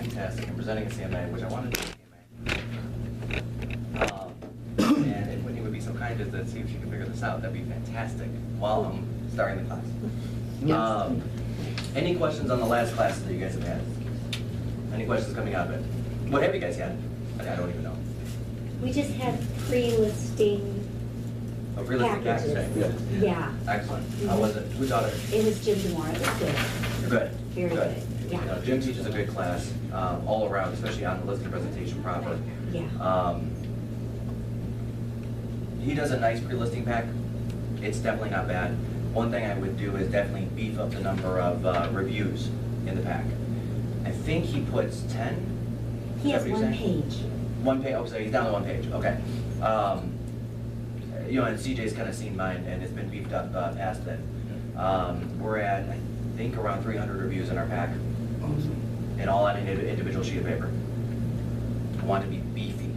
fantastic. I'm presenting a CMA, which I wanted to do a CMA. And if Whitney would be so kind as to see if she could figure this out, that'd be fantastic while I'm starting the class. Yes. Any questions on the last classes that you guys have had? Any questions coming out of it? What have you guys had? I don't even know. We just had pre-listing Oh, realistic packages. access. Yeah, Excellent. How was it? Who taught it? it was Jim Demore, it was good. Good. Very good, yeah. You know, Jim teaches a good class all around, especially on the listing presentation proper. Yeah. He does a nice pre-listing pack. It's definitely not bad. One thing I would do is definitely beef up the number of reviews in the pack. I think he puts 10. He Is has that what you're one saying? page. One page, oh, so he's down to one page, okay. You know, and CJ's kind of seen mine, and it's been beefed up past then. We're at, I think, around 300 reviews in our pack. And all on an individual sheet of paper. I want it to be beefy.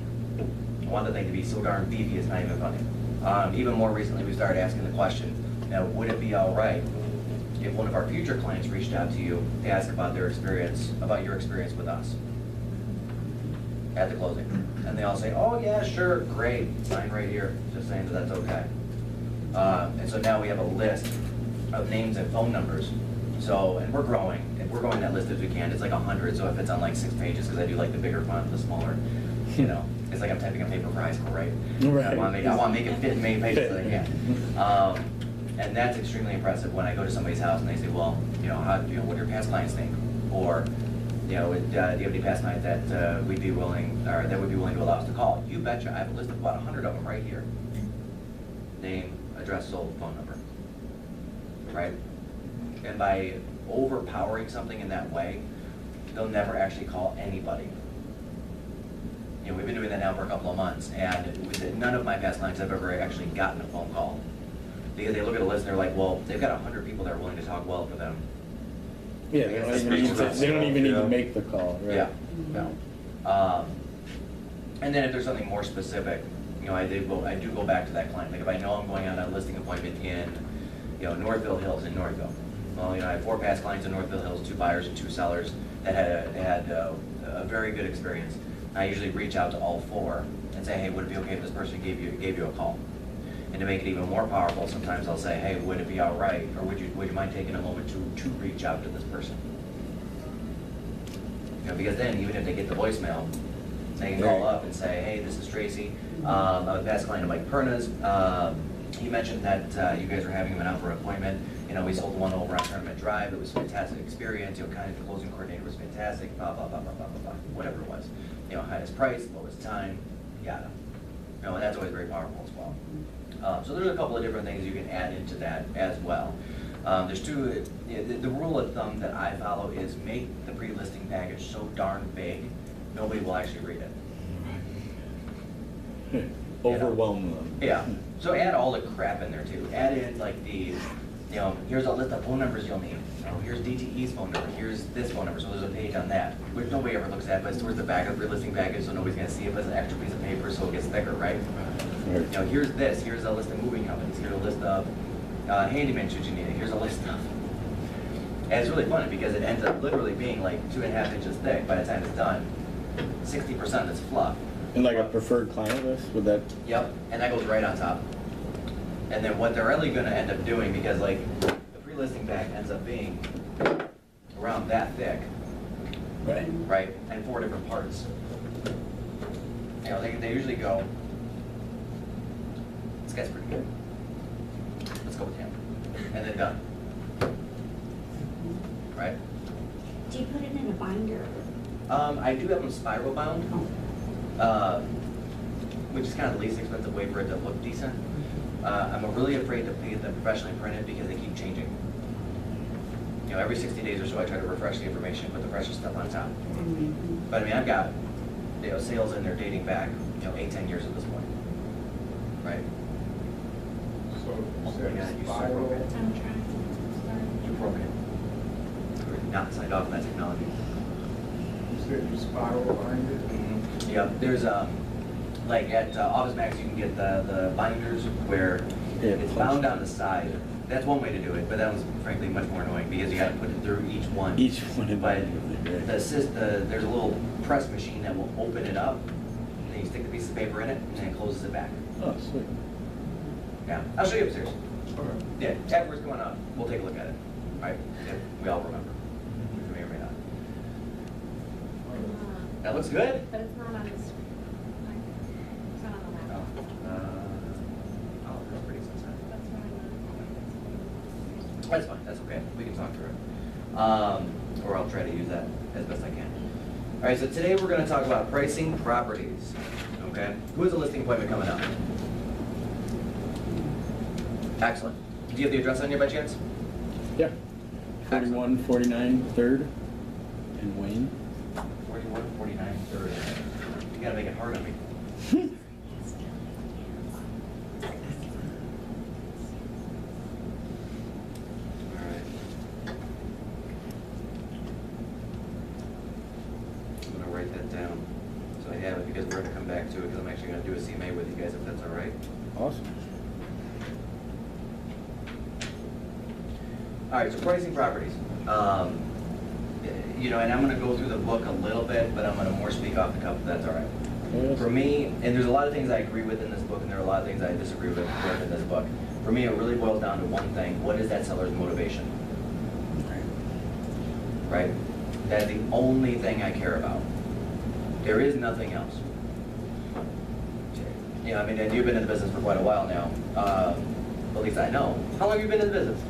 I want the thing to be so darn beefy it's not even funny. Even more recently, we started asking the question, now, would it be all right if one of our future clients reached out to you to ask about their experience, about your experience with us at the closing? And they all say, oh yeah, sure, great, sign right here, just saying that that's okay. And so now we have a list of names and phone numbers. So, and we're growing that list as we can. It's like 100, so if it's on like 6 pages, because I do like the bigger font, the smaller, you know, it's like I'm typing a paper for high school, right? Right. I want to make it fit as many pages as I can. And that's extremely impressive when I go to somebody's house and they say, well, you know, what do your past clients think? Or, you know, do you have any past clients that would be willing to allow us to call? You betcha. I have a list of about 100 of them right here. Name, address, sold, phone number. Right? And by overpowering something in that way, they'll never actually call anybody. You know, we've been doing that now for a couple of months, and none of my past clients have ever actually gotten a phone call. Because they look at a list and they're like, well, they've got 100 people that are willing to talk well for them. Yeah, they don't even need to make the call, right? Yeah, no. And then if there's something more specific, you know, I do go back to that client. Like if I know I'm going on a listing appointment in, you know, Northville Hills in Northville. Well, you know, I have 4 past clients in Northville Hills, 2 buyers and 2 sellers that had a very good experience. I usually reach out to all 4 and say, hey, would it be okay if this person gave you a call? And to make it even more powerful, sometimes I'll say, hey, would it be all right, or would you mind taking a moment to reach out to this person? You know, because then even if they get the voicemail, they can call up and say, hey, this is Tracy. I'm a past client of Mike Perna's. He mentioned that you guys were having him out for an appointment. You know, we sold the one over on Tournament Drive. It was a fantastic experience. You know, kind of the closing coordinator was fantastic. Blah blah blah blah blah blah blah. Whatever it was. You know, highest price, lowest time, yada. You know, and that's always very powerful as well. So there's a couple of different things you can add into that as well. There's 2. The rule of thumb that I follow is make the pre-listing package so darn big, nobody will actually read it. Overwhelm them. Yeah. So add all the crap in there too. Add in like these, you know, here's a list of phone numbers you'll need. You know, here's DTE's phone number. Here's this phone number. So there's a page on that, which nobody ever looks at, but it's towards the back of the pre-listing package, so nobody's gonna see it. But it's an extra piece of paper, so it gets thicker, right? You know, here's this. Here's a list of moving companies. Here's a list of handyman should you need it. Here's a list of. And it's really funny because it ends up literally being like 2.5 inches thick by the time it's done. 60% is fluff. And like a preferred client list, would that? Yep, and that goes right on top. And then what they're really gonna end up doing, because like the pre-listing pack ends up being around that thick, Right. right? And 4 different parts. You know, they usually go, this guy's pretty good. Let's go with him. And then done. Right? Do you put it in a binder? I do have them spiral bound. Oh. Which is kind of the least expensive way for it to look decent. I'm really afraid to get them professionally printed because they keep changing. You know, every 60 days or so I try to refresh the information, put the freshest stuff on top. But I mean, I've got, you know, sales in there dating back, you know, 8-10 years at this point. Right? So, Yeah, you spiral, I'm trying. You program. We're not signed off on that technology. you said you spiral behind it? Yeah, there's like at Office Max you can get the binders where Yeah, it's punch. bound on the side That's one way to do it, but that was frankly much more annoying because you gotta put it through each one. Each one But individually, right? there's a little press machine that will open it up, then you stick the piece of paper in it, and then it closes it back. Oh, sweet. Yeah, I'll show you upstairs. Okay. Yeah, afterwards going on, we'll take a look at it. All right, if we all remember. We may or may not. That looks good. But it's not on this. It's not on the Oh, laptop. that's pretty sensitive. That's what That's fine, that's okay, we can talk through it. Or I'll try to use that as best I can. All right, so today we're gonna talk about pricing properties, okay? Who has a listing appointment coming up? Excellent. Do you have the address on you by chance? Yeah. 4149 3rd in Wayne. 41, 49, 30. You gotta make it hard on me. All right. I'm gonna write that down, so I have it, because we're gonna come back to it, because I'm actually gonna do a CMA with you guys, if that's all right. Awesome. All right, so pricing properties. You know, and I'm gonna go through the book a little bit, but I'm gonna more speak off the cuff, if that's all right. Yes. For me, and there's a lot of things I agree with in this book, and there are a lot of things I disagree with in this book. For me, it really boils down to one thing: what is that seller's motivation? Right? That's the only thing I care about. There is nothing else. You know, I mean, and you've been in the business for quite a while now. At least I know. How long have you been in the business?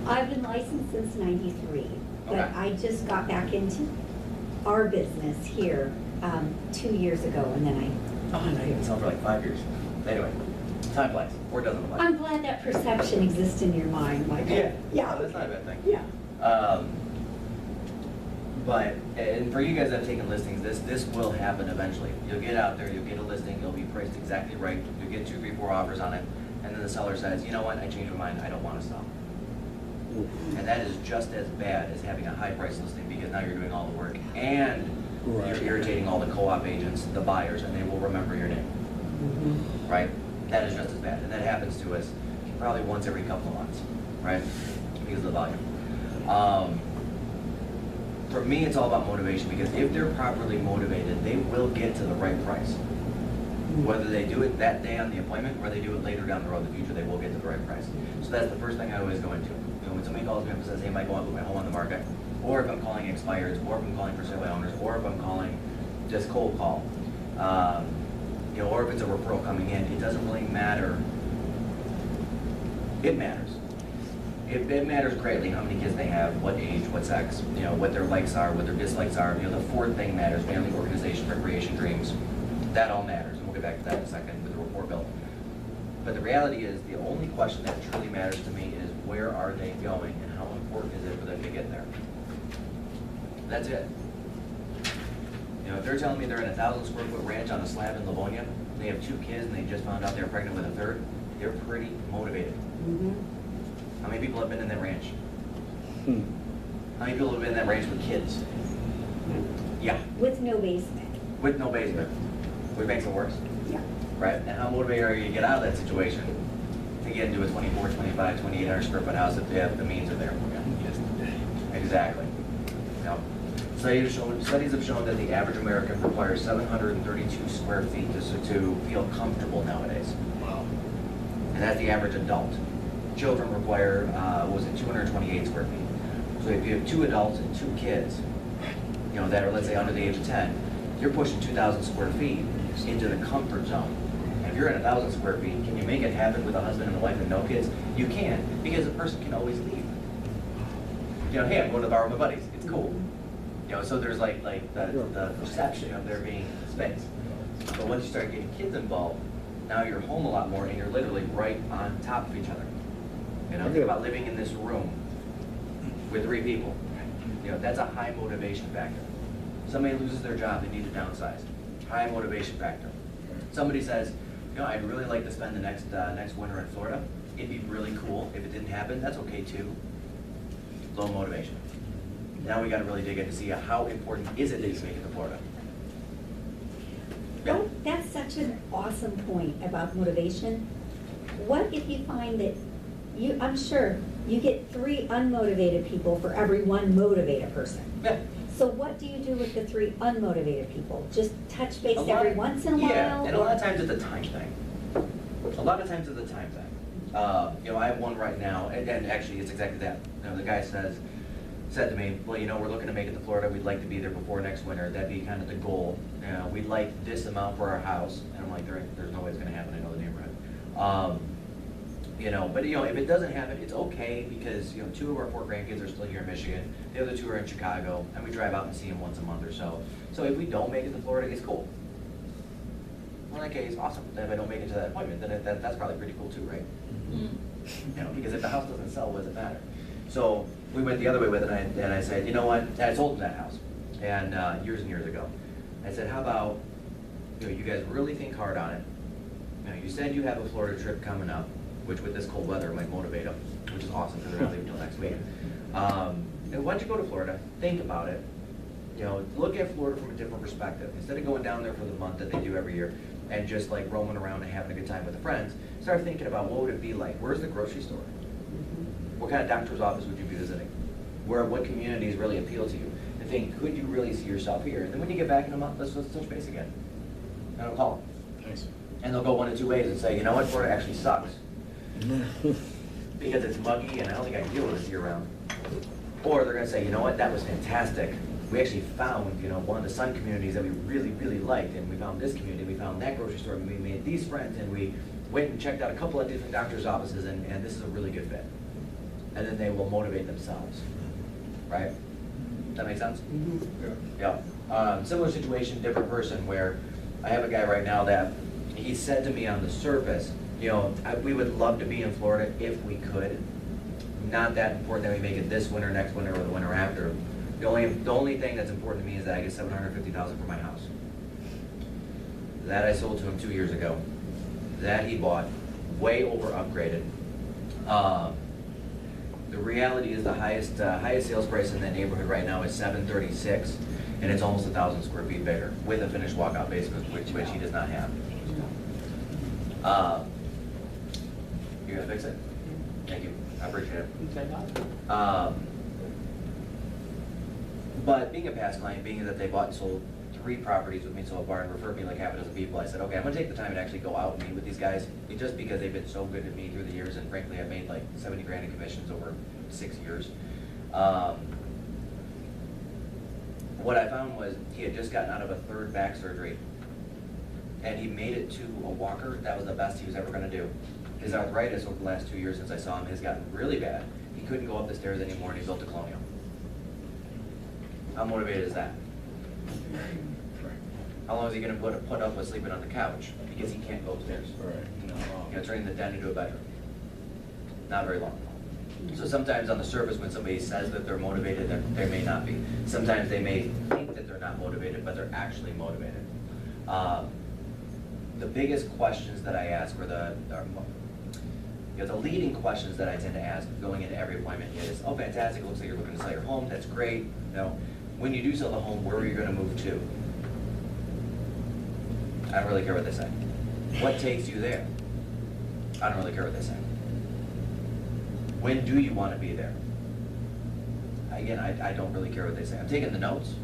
I've been licensed since '93, but Okay. I just got back into our business here 2 years ago, and then Oh, I know you've been selling for like 5 years. Anyway, time flies, or it doesn't fly. I'm glad that perception exists in your mind, Michael. Yeah, Yeah. no, that's not a bad thing. Yeah. But, and for you guys that have taken listings, this will happen eventually. You'll get out there, you'll get a listing, it'll be priced exactly right, you'll get 2, 3, 4 offers on it, and then the seller says, you know what, I changed my mind, I don't want to sell. And that is just as bad as having a high price listing, because now you're doing all the work, and Right. you're irritating all the co-op agents, the buyers, and they will remember your name, right? That is just as bad, and that happens to us probably once every couple of months, right? Because of the volume. For me, it's all about motivation, because if they're properly motivated, they will get to the right price. Whether they do it that day on the appointment, or they do it later down the road in the future, they will get to the right price. So that's the first thing I always go into. You know, when somebody calls me up and says, hey, Mike, I want to put my home on the market, or if I'm calling expireds, or if I'm calling for sale by owners, or if I'm calling just cold call, you know, or if it's a referral coming in, it doesn't really matter. It matters. It matters greatly how many kids they have, what age, what sex, you know, what their likes are, what their dislikes are. You know, the fourth thing matters: family, organization, recreation, dreams. That all matters, and we'll get back to that in a second with the report bill. But the reality is, the only question that truly matters to me is, where are they going, and how important is it for them to get there? That's it. You know, if they're telling me they're in a 1,000 square foot ranch on a slab in Livonia, they have 2 kids, and they just found out they're pregnant with a third, they're pretty motivated. How many people have been in that ranch? How many people have been in that ranch with kids? Yeah, With no basement. with no basement, which makes it worse, Yeah. right? And how motivated are you to get out of that situation to get into a 24, 25, 2,800 square foot house if they have the means are there? Exactly. Yep. Studies have shown that the average American requires 732 square feet to feel comfortable nowadays. Wow. And that's the average adult. Children require, 228 square feet. So if you have 2 adults and 2 kids, you know, that are, let's say, under the age of 10, you're pushing 2,000 square feet into the comfort zone. And if you're at 1,000 square feet, can you make it happen with a husband and a wife and no kids? You can, because a person can always leave. You know, hey, I'm going to the bar with my buddies. It's cool. You know, so there's like the perception of there being space. But once you start getting kids involved, now you're home a lot more, and you're literally right on top of each other. You know, think about living in this room with 3 people. You know, that's a high motivation factor. Somebody loses their job, they need to downsize. High motivation factor. Somebody says, you know, I'd really like to spend the next winter in Florida. It'd be really cool. If it didn't happen, that's okay too. Low motivation. Now we got to really dig in to see how important is it that you make it to Florida. Yeah. Oh, that's such an awesome point about motivation. What if you find that I'm sure you get 3 unmotivated people for every 1 motivated person. Yeah. So what do you do with the 3 unmotivated people? Just touch base A lot- every once in a while? Yeah, and a lot of or- times it's a time thing. A lot of times it's a time thing. You know, I have one right now, and actually it's exactly that. You know, the guy said to me, well, you know, we're looking to make it to Florida. We'd like to be there before next winter. That'd be kind of the goal. You know, we'd like this amount for our house. And I'm like, there's no way it's gonna happen. I know the neighborhood. You know, but you know, if it doesn't happen, it's okay because, you know, 2 of our 4 grandkids are still here in Michigan. The other 2 are in Chicago, and we drive out and see them once a month or so. So if we don't make it to Florida, it's cool. Well, in that case, awesome. Then if I don't make it to that appointment, then that's probably pretty cool too, right? You know, because if the house doesn't sell, what does it matter? So we went the other way with it, and I said, you know what? And I sold them that house, and years and years ago. I said, how about, you know, you guys really think hard on it. You know, you said you have a Florida trip coming up, which with this cold weather might motivate them, which is awesome because they're not leaving until next week. And why don't you go to Florida, think about it, you know, look at Florida from a different perspective. Instead of going down there for the month that they do every year and just like roaming around and having a good time with the friends, start thinking about what would it be like? Where's the grocery store? What kind of doctor's office would you be visiting? What communities really appeal to you? And think, could you really see yourself here? And then when you get back in a month, let's touch base again. And I'll call them. Nice. And they'll go one of 2 ways and say, you know what, Florida actually sucks. Because it's muggy and I don't think I can deal with this year round. Or they're gonna say, you know what, that was fantastic. We actually found, you know, one of the Sun communities that we really, really liked, and we found this community, we found that grocery store, and we made these friends, and we went and checked out a couple of different doctor's offices, and this is a really good fit. And then they will motivate themselves, right? Does that make sense? Yeah. Yeah. Similar situation, different person, where I have a guy right now that he said to me on the surface, you know, we would love to be in Florida if we could. Not that important that we make it this winter, next winter, or the winter after. The only thing that's important to me is that I get $750,000 for my house. That I sold to him 2 years ago. That he bought, way over upgraded. The reality is the highest sales price in that neighborhood right now is $736, and it's almost 1,000 square feet bigger with a finished walkout basement, which he does not have. You gonna fix it? Thank you, I appreciate it. But being a past client, being that they bought and sold 3 properties with me so far and referred me like half a dozen people, I said, okay, I'm gonna take the time and actually go out and meet with these guys, just because they've been so good to me through the years, and frankly, I've made like 70 grand in commissions over 6 years. What I found was he had just gotten out of a 3rd back surgery, and he made it to a walker. That was the best he was ever gonna do. His arthritis over the last 2 years since I saw him has gotten really bad. He couldn't go up the stairs anymore, and he built a colonial. How motivated is that? How long is he gonna put up with sleeping on the couch because he can't go upstairs? Right. No. You know, turning the den into a bedroom. Not very long. So sometimes on the surface, when somebody says that they're motivated, they may not be. Sometimes they may think that they're not motivated, but they're actually motivated. The biggest questions that I ask, or the leading questions that I tend to ask going into every appointment is, oh, fantastic, looks like you're looking to sell your home, that's great. You know, when you do sell the home, where are you gonna move to? I don't really care what they say. What takes you there? I don't really care what they say. When do you want to be there? Again, I don't really care what they say. I'm taking the notes,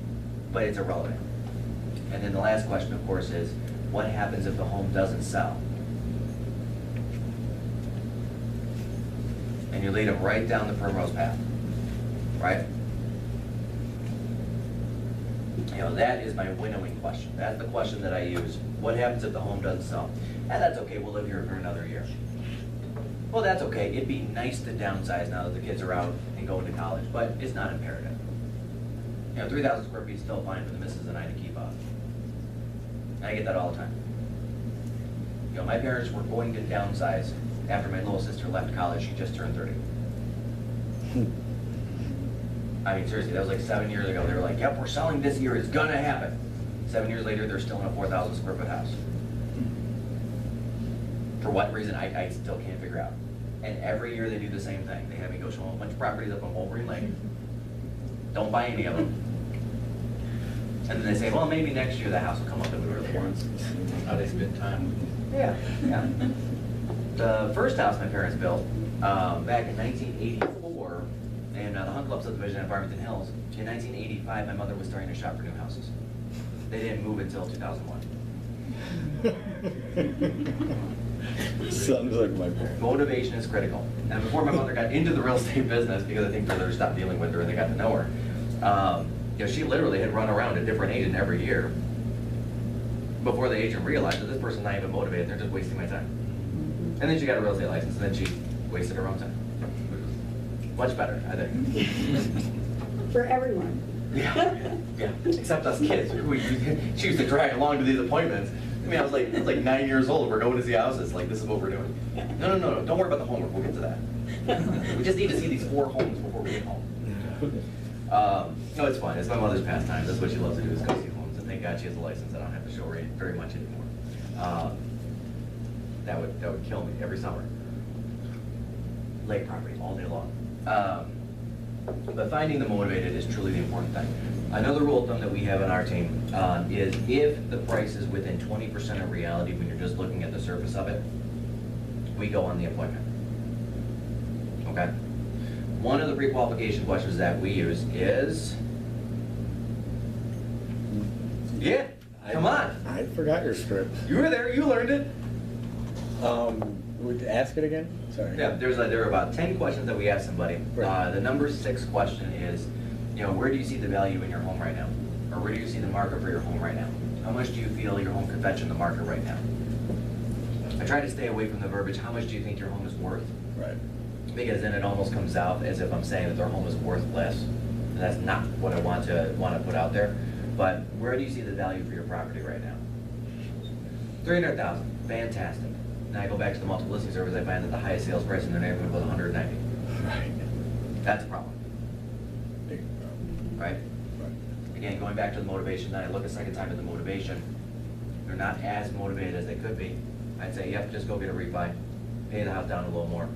but it's irrelevant. And then the last question, of course, is what happens if the home doesn't sell? And you lead them right down the primrose path, right? You know, that is my winnowing question. That's the question that I use. What happens if the home doesn't sell? And that's okay, we'll live here for another year. Well, that's okay. It'd be nice to downsize now that the kids are out and going to college, but it's not imperative. You know, 3,000 square feet is still fine for the missus and I to keep up. And I get that all the time. You know, my parents were going to downsize after my little sister left college. She just turned 30. I mean, seriously, that was like 7 years ago. They were like, yep, we're selling this year. It's gonna happen. 7 years later, they're still in a 4,000 square foot house. For what reason, I still can't figure out. And every year they do the same thing. They have me go show them a bunch of properties up on Wolverine Lake. Don't buy any of them. And then they say, well, maybe next year the house will come up that we really want. How they spend time with you. Yeah, yeah. The first house my parents built, back in 1984, in the Hunt Club subdivision in Farmington Hills. In 1985, my mother was starting to shop for new houses. They didn't move until 2001. Sounds like my parents. Motivation is critical. And before my mother got into the real estate business, because I think brother stopped dealing with her and they got to know her, she literally had run around a different agent every year before the agent realized that this person's not even motivated, they're just wasting my time. And then she got a real estate license, and then she wasted her own time. Much better, I think. For everyone. Yeah, except us kids. She used to drag along to these appointments. I mean, I was like 9 years old. We're going to see houses. Like, this is what we're doing. No. Don't worry about the homework. We'll get to that. We just need to see these 4 homes before we get home. No, it's fun. It's my mother's pastime. That's what she loves to do, is go see homes. And thank God she has a license. I don't have to show her very much anymore. That would kill me every summer. Lake property all day long. But finding the motivated is truly the important thing. Another rule of thumb that we have on our team is if the price is within 20% of reality when you're just looking at the surface of it, we go on the appointment. Okay? One of the pre-qualification questions that we use is, yeah, come on. I forgot your script. You were there, you learned it. Would ask it again? Sorry. Yeah, there are about 10 questions that we ask somebody. Right. The number 6 question is, where do you see the value in your home right now? Or where do you see the market for your home right now? How much do you feel your home could fetch in the market right now? I try to stay away from the verbiage, how much do you think your home is worth? Right. Because then it almost comes out as if I'm saying that their home is worth less. And that's not what I want to put out there. But where do you see the value for your property right now? 300,000, fantastic. Now I go back to the multiple listing service, I find that the highest sales price in the neighborhood was 190. Right. That's a problem, Big problem. right? Right. Again, going back to the motivation, then I look a second time at the motivation. They're not as motivated as they could be. I'd say, yep, just go get a refi, pay the house down a little more.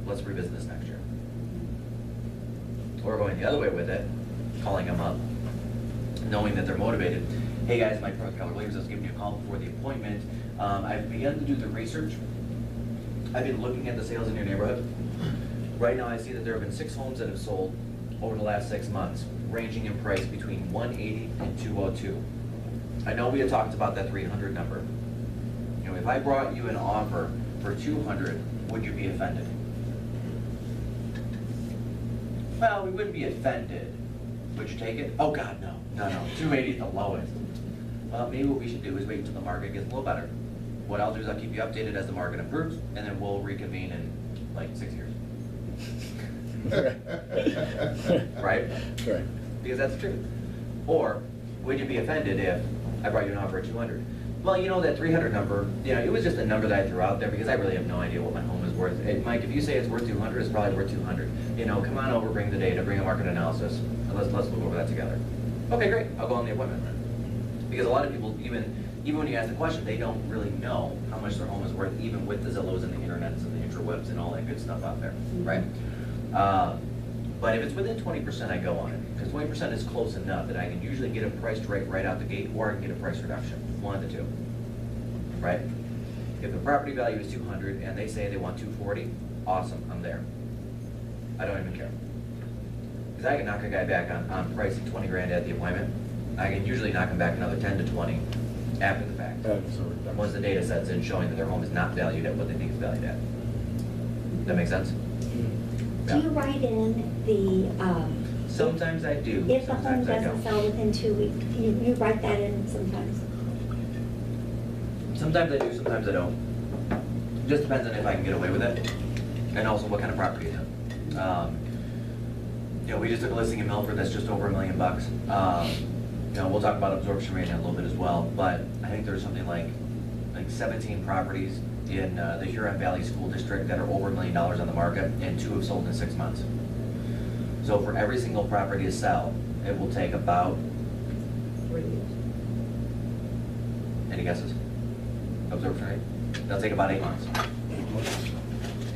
Let's revisit this next year. Or going the other way with it, calling them up, knowing that they're motivated. Hey guys, Mike from Keller Williams, I was giving you a call before the appointment. I've begun to do the research. I've been looking at the sales in your neighborhood. Right now I see that there have been 6 homes that have sold over the last 6 months, ranging in price between 180 and 202. I know we had talked about that 300 number. If I brought you an offer for 200, would you be offended? Well, we wouldn't be offended. Would you take it? Oh God, no. 280 is the lowest. Well, maybe what we should do is wait until the market gets a little better. What I'll do is I'll keep you updated as the market improves, and then we'll reconvene in like 6 years. Right? Right. Because that's the truth. Or, would you be offended if I brought you an offer at 200? Well, that 300 number, it was just a number that I threw out there because I really have no idea what my home is worth. Hey, Mike, if you say it's worth 200, it's probably worth 200. Come on over, bring the data, bring a market analysis, and let's look over that together. Okay, great, I'll go on the appointment. Because a lot of people, even when you ask the question, they don't really know how much their home is worth, even with the Zillows and the internets and the interwebs and all that good stuff out there, right? But if it's within 20%, I go on it. Because 20% is close enough that I can usually get it priced right out the gate, or I can get a price reduction, one of the two, right? If the property value is 200 and they say they want 240, awesome, I'm there. I don't even care. Because I can knock a guy back on pricing 20 grand at the appointment. I can usually knock him back another 10 to 20 after the fact. That's a reduction. Once the data sets in showing that their home is not valued at what they think it's valued at. That make sense? Do you write in the, Sometimes I do, if the home sometimes I doesn't don't. sell within 2 weeks, you write that in sometimes? Sometimes I do, sometimes I don't. Just depends on if I can get away with it, and also what kind of property it is. We just took a listing in Milford that's just over $1 million. We'll talk about absorption rate in a little bit as well, but I think there's something like 17 properties in the Huron Valley School District that are over $1 million on the market, and 2 have sold in 6 months. So for every single property to sell, it will take about 3 years. Any guesses? Absorption rate? That'll take about 8 months.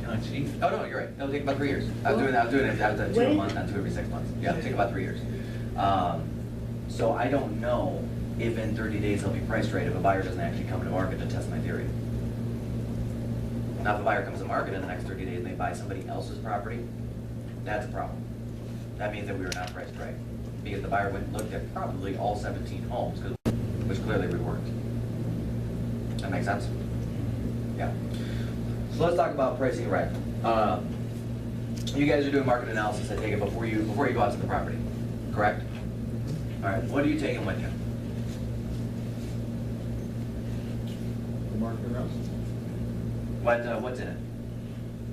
Oh, geez. Oh, no, you're right. It'll take about 3 years. I was doing it, I was doing 2 a month, not 2 every 6 months. Yeah, it'll take about 3 years. So I don't know if in 30 days they'll be priced right if a buyer doesn't actually come to market to test my theory. Now, if a buyer comes to market in the next 30 days and they buy somebody else's property, that's a problem. That means that we were not priced right, because the buyer went and looked at probably all 17 homes, which clearly we weren't. That make sense? Yeah. So let's talk about pricing right. You guys are doing market analysis, I take it, before you go out to the property, correct? All right, what are you taking with you? The market analysis. What's in it?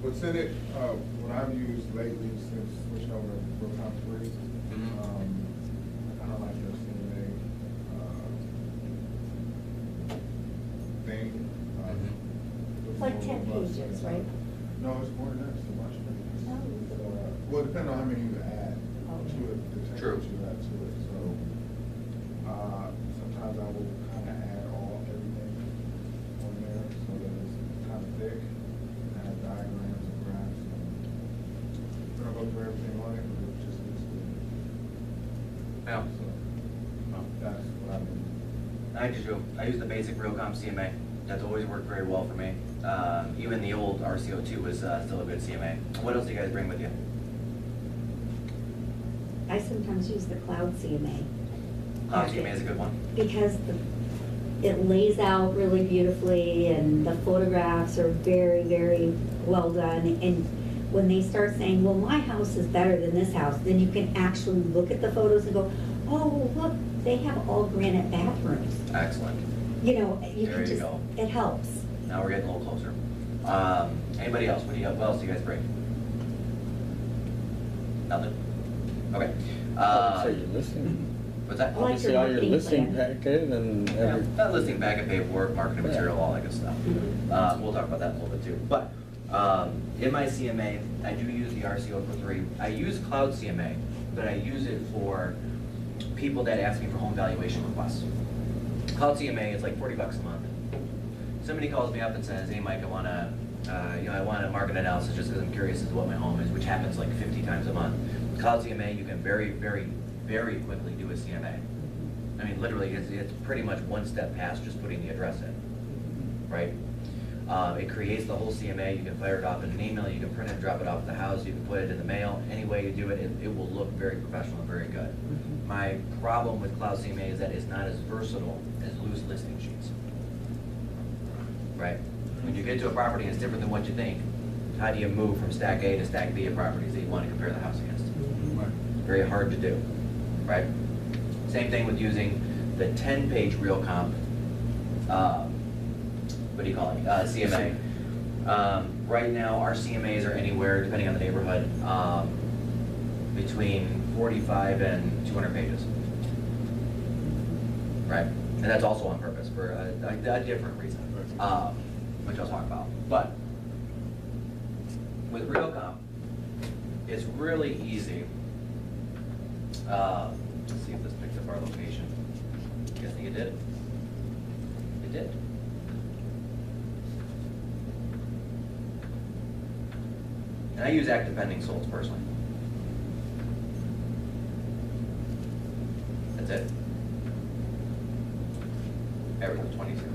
What's in it, what I've used lately since switching over to Real-Time 3, Mhm. I kind of like their CMA thing. Mhm. It's like 10 pages, right? No, it's more than that, it's a bunch of pages. No. Well, depending on how many you add Oh. to it, the text True. that you add to it, so, sometimes I will kind of add everything on there, so that it's kind of thick, and have diagrams and graphs, and I don't go through everything on it, but it just looks good. Yeah. So, that's what I've been. I use the basic Realcom CMA. That's always worked very well for me. Even the old RCO2 was still a good CMA. What else do you guys bring with you? I sometimes use the cloud CMA. Cloud CMA is a good one. Because it lays out really beautifully and the photographs are very, very well done. And when they start saying, well, my house is better than this house, then you can actually look at the photos and go, oh, look, they have all granite bathrooms. Excellent. You know, you There can you just, go. it helps. Now we're getting a little closer. Anybody else? What else do you guys bring? Nothing? Okay. So you're listening. What's that? I like Obviously, your all your marketing listing plan. packet and Yeah, every, that listing packet, paperwork, marketing Yeah. material, all that good stuff. We'll talk about that in a little bit too. But in my CMA, I do use the RCO3. I use Cloud CMA, but I use it for people that ask me for home valuation requests. Cloud CMA is like $40 a month. Somebody calls me up and says, "Hey, Mike, I want a market analysis just because I'm curious as to what my home is," which happens like 50 times a month. Cloud CMA, you can very, very, very quickly do a CMA. I mean, literally, it's pretty much one step past just putting the address in, right? It creates the whole CMA. You can fire it off in an email. You can print it and drop it off at the house. You can put it in the mail. Any way you do it, it will look very professional and very good. My problem with Cloud CMA is that it's not as versatile as loose listing sheets, right? When you get to a property and it's different than what you think, how do you move from stack A to stack B of properties that you want to compare the house against? Very hard to do, right? Same thing with using the 10-page real comp, what do you call it, CMA. Right now, our CMAs are anywhere, depending on the neighborhood, between 45 and 200 pages, right? And that's also on purpose for a different reason, which I'll talk about. But with real comp, it's really easy. Let's see if this picks up our location. Guessing it did. It did. And I use active pending solds personally. That's it. Everything 22.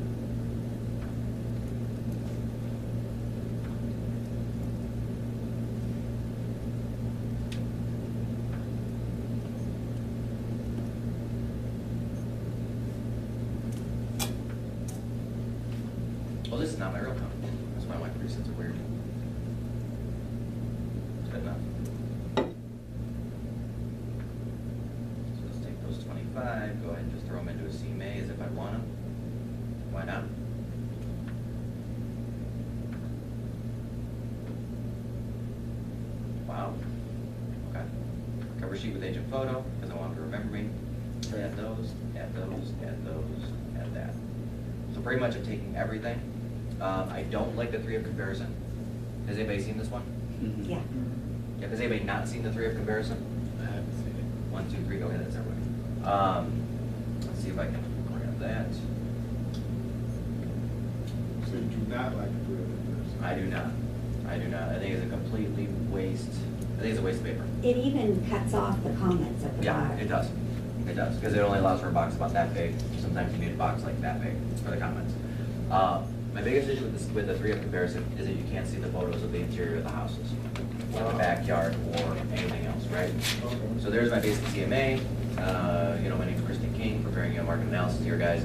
Well, this is not my real count. That's why my presets are weird. Good enough. So let's take those 25, go ahead and just throw them into a CMA as if I want them. Why not? Wow. Okay. Cover sheet with agent photo, because I want them to remember me. Add those, add those, add those, add that. So pretty much I'm taking everything. I don't like the 3 of comparison. Has anybody seen this one? Yeah. Yeah, has anybody not seen the 3 of comparison? I haven't seen it. 1, 2, 3, okay, that's everybody. Let's see if I can grab that. So you do not like the real comparison? I do not. I do not. I think it's a completely waste, I think it's a waste of paper. It even cuts off the comments at the Yeah, bottom. it does. It does, because it only allows for a box about that big. Sometimes you need a box like that big for the comments. My biggest issue with this, with the 3-up comparison, is that you can't see the photos of the interior of the houses, or the backyard, or anything else, right? Okay. So there's my basic CMA. My name's Kristen King, preparing a market analysis here, guys.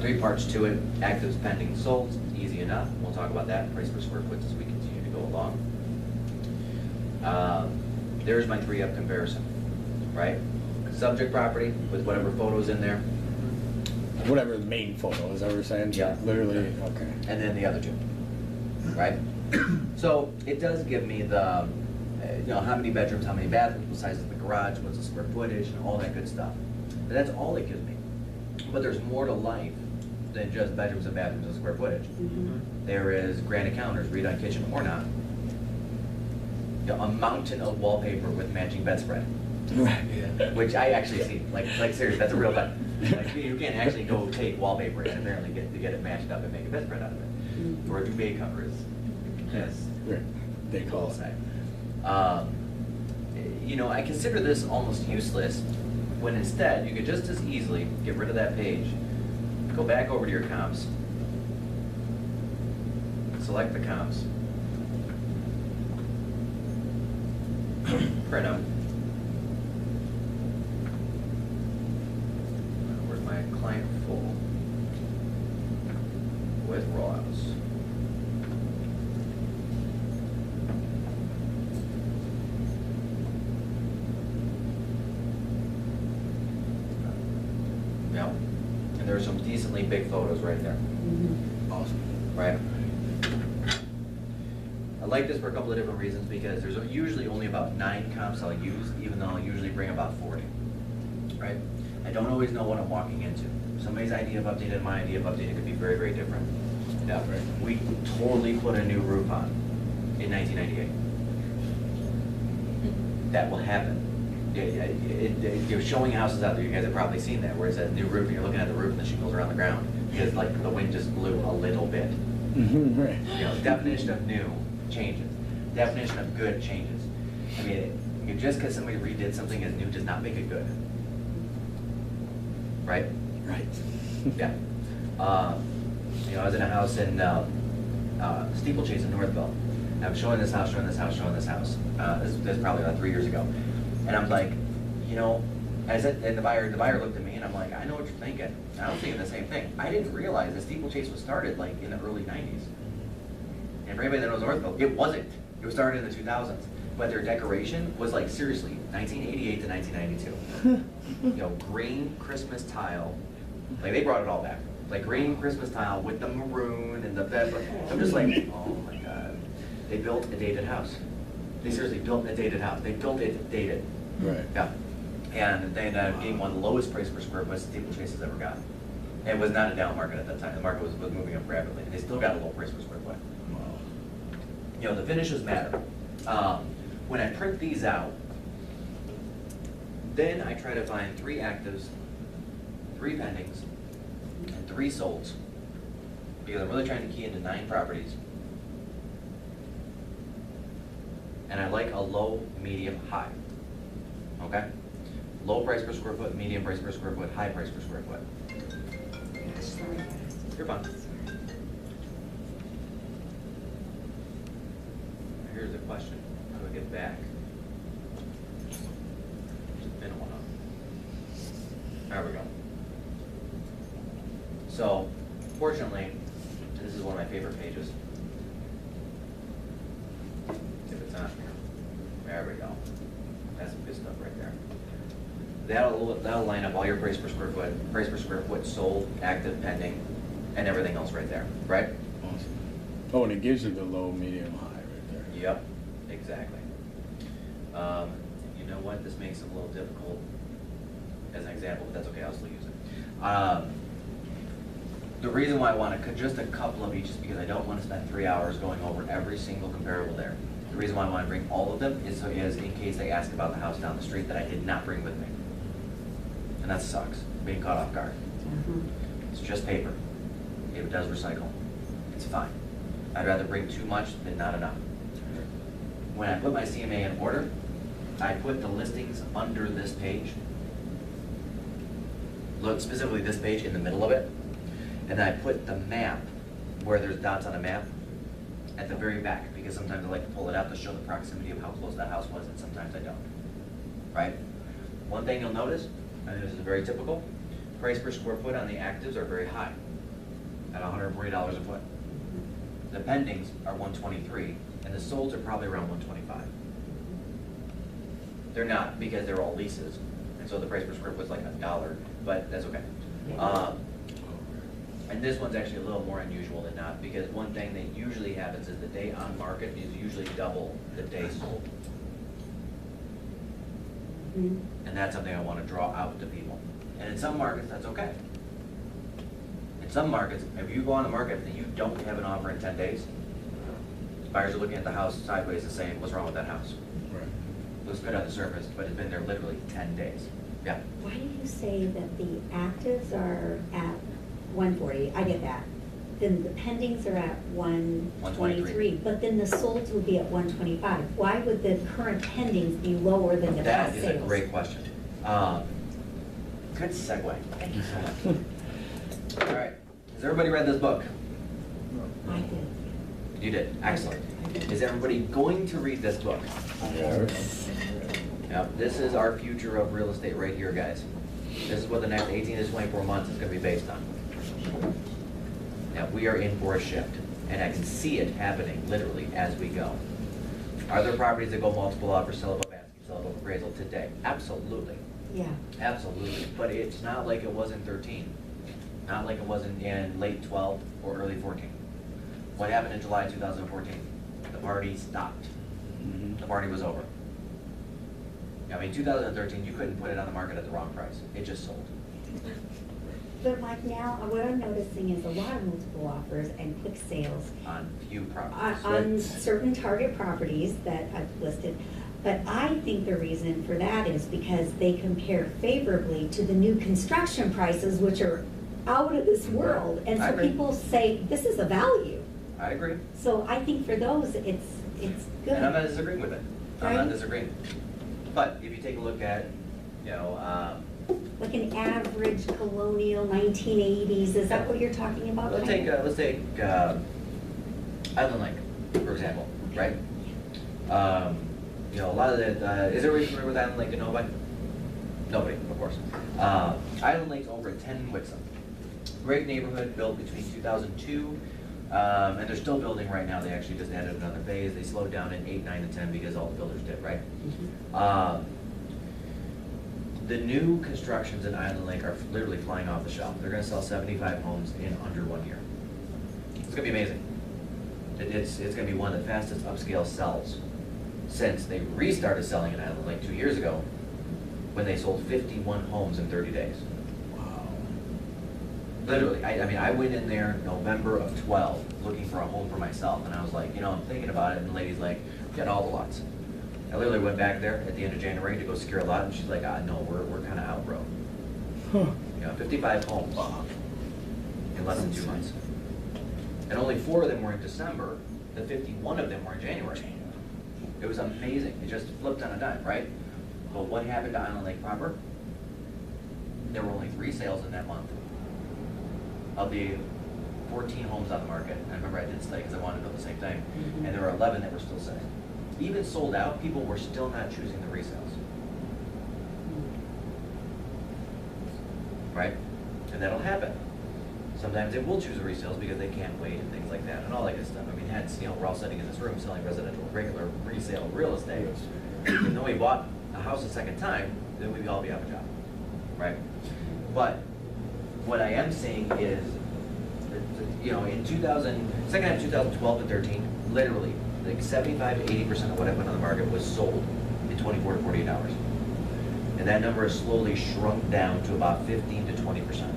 3 parts to it: actives, pending, sold. Easy enough. We'll talk about that. Price per square foot as we continue to go along. There's my 3-up comparison, right? Subject property with whatever photos in there, Whatever the main photo is, that what we're saying? Yeah. Literally, okay. and then the other 2, right? So it does give me the, how many bedrooms, how many bathrooms, what size is the garage, what's the square footage, and all that good stuff. But that's all it gives me. But there's more to life than just bedrooms and bathrooms and square footage. Mhm. There is granite counters, redone kitchen or not. A mountain of wallpaper with matching bedspread, which I actually see. Like seriously, that's a real thing. Like you can actually go take wallpaper and apparently get it matched up and make a bedspread out of it. Mhm. Or a duvet cover is, Right. They call it. I consider this almost useless when instead you could just as easily get rid of that page, go back over to your comps, select the comps, print them. Where's my client full with rollouts? Yeah, and there's some decently big photos right there, Mhm. Awesome. right? I like this for a couple of different reasons, because there's usually only about 9 comps I'll use, even though I'll usually bring about 40, right? I don't always know what I'm walking into. Somebody's idea of updated and my idea of updated could be very, very different. Yeah, we totally put a new roof on in 1998. That will happen. You're showing houses out there, you guys have probably seen that, where it's a new roof, and you're looking at the roof and the shingles are on the ground, because like the wind just blew a little bit. Mm-hmm, right. Definition of new changes. Definition of good changes. I mean, just because somebody redid something as new does not make it good. Right? Right. Yeah. I was in a house in Steeplechase in Northville. I was showing this house, showing this house, showing this house. This is probably about 3 years ago. And I'm like, I said, and the buyer looked at me and I'm like, I know what you're thinking. I was thinking the same thing. I didn't realize that Steeplechase was started like in the early 90s. And for anybody that knows Northville, it wasn't. It was started in the 2000s. But their decoration was like, seriously, 1988 to 1992. Green Christmas tile. Like, they brought it all back. Like, green Christmas tile with the maroon and the bed. I'm just like, oh my God. They built a dated house. They seriously built a dated house. They built it dated. Right. Yeah. And they ended up getting one of the lowest price per square foot Steeplechase has ever got. It was not a down market at that time. The market was moving up rapidly. They still got a low price per square foot. The finishes matter. When I print these out, then I try to find 3 actives, 3 pendings, and 3 solds. Because I'm really trying to key into 9 properties. And I like a low, medium, high. Okay? Low price per square foot, medium price per square foot, high price per square foot. You're fine. Here's the question. How do I get back? Just pin one up. There we go. So, fortunately, this is one of my favorite pages. If it's on here. There we go. That's some good stuff right there. That'll line up all your price per square foot sold, active, pending, and everything else right there, right? Awesome. Oh, and it gives you the low, medium, high right there. Yep, exactly. You know what? This makes it a little difficult as an example, but that's okay. I'll still use it. The reason why I want just a couple of each is because I don't want to spend 3 hours going over every single comparable there. The reason why I want to bring all of them is in case they ask about the house down the street that I did not bring with me. And that sucks, being caught off guard. It's just paper. If it does recycle, it's fine. I'd rather bring too much than not enough. When I put my CMA in order, I put the listings under this page. Look, specifically this page in the middle of it. And then I put the map where there's dots on a map, at the very back, because sometimes I like to pull it out to show the proximity of how close that house was, and sometimes I don't, right? One thing you'll notice, and this is very typical, price per square foot on the actives are very high, at $140 a foot. The pendings are $123, and the solds are probably around $125. They're not, because they're all leases, and so the price per square foot is like $1, but that's okay. And this one's actually a little more unusual than not, because one thing that usually happens is the day on market is usually double the day sold. Mhm. And that's something I want to draw out to people. And in some markets, that's okay. In some markets, if you go on the market and you don't have an offer in 10 days, buyers are looking at the house sideways and saying, what's wrong with that house? Right. Looks good on the surface, but it's been there literally 10 days. Yeah. Why do you say that the actives are at 140? I get that. Then the pendings are at 123, but then the solds would be at 125. Why would the current pendings be lower than the That past is sales? a great question. Good segue. Thank you so much. All right. Has everybody read this book? I did. You did. Excellent. Is everybody going to read this book? Yes. Yep. This is our future of real estate right here, guys. This is what the next 18 to 24 months is going to be based on. Now, we are in for a shift, and I can see it happening literally as we go. Are there properties that go multiple offers, sell above asking, sell above appraisal today? Absolutely. Yeah. Absolutely. But it's not like it was in 13. Not like it was in late 12 or early 14. What happened in July 2014? The party stopped. Mhm. The party was over. I mean, 2013, you couldn't put it on the market at the wrong price. It just sold. But like now, what I'm noticing is a lot of multiple offers and quick sales On few on, properties. on certain target properties that I've listed. But I think the reason for that is because they compare favorably to the new construction prices, which are out of this world. And I so agree. people say, this is a value. I agree. So I think for those, it's good. And I'm not disagreeing with it. I'm not Right? disagreeing. But if you take a look at, you know, Like an average colonial 1980s, is that what you're talking about? let's take Island Lake, for example, right? You know, a lot of the, is everybody familiar with Island Lake in Novi? Nobody, of course. Island Lake's over at 10 Wixom. Great neighborhood, built between 2002, and they're still building right now. They actually just added another phase. They slowed down in 8, 9, and 10 because all the builders did, right? The new constructions in Island Lake are literally flying off the shelf. They're gonna sell 75 homes in under 1 year. It's gonna be amazing. It's gonna be one of the fastest upscale sells since they restarted selling in Island Lake 2 years ago, when they sold 51 homes in 30 days. Wow. Literally, I mean, I went in there November of 12 looking for a home for myself, and I was like, you know, I'm thinking about it, and the lady's like, get all the lots. I literally went back there at the end of January to go secure a lot, and she's like, no, we're kind of out, bro. Huh. You know, 55 homes in less than 2 months. And only 4 of them were in December, the 51 of them were in January. It was amazing. It just flipped on a dime, right? But what happened to Island Lake proper? There were only 3 sales in that month. Of the 14 homes on the market, I remember I did study because I wanted to know the same thing, and there were 11 that were still selling. Even sold out, people were still not choosing the resales. Right? And that'll happen. Sometimes they will choose the resales because they can't wait and things like that and all that good stuff. I mean, hence, you know, we're all sitting in this room selling residential, regular resale real estate. If nobody bought a house a second time, then we'd all be out of a job. Right? But what I am seeing is, you know, in second half of 2012 to 13, literally, like 75 to 80% of what I put on the market was sold in 24 to 48 hours. And that number has slowly shrunk down to about 15 to 20%.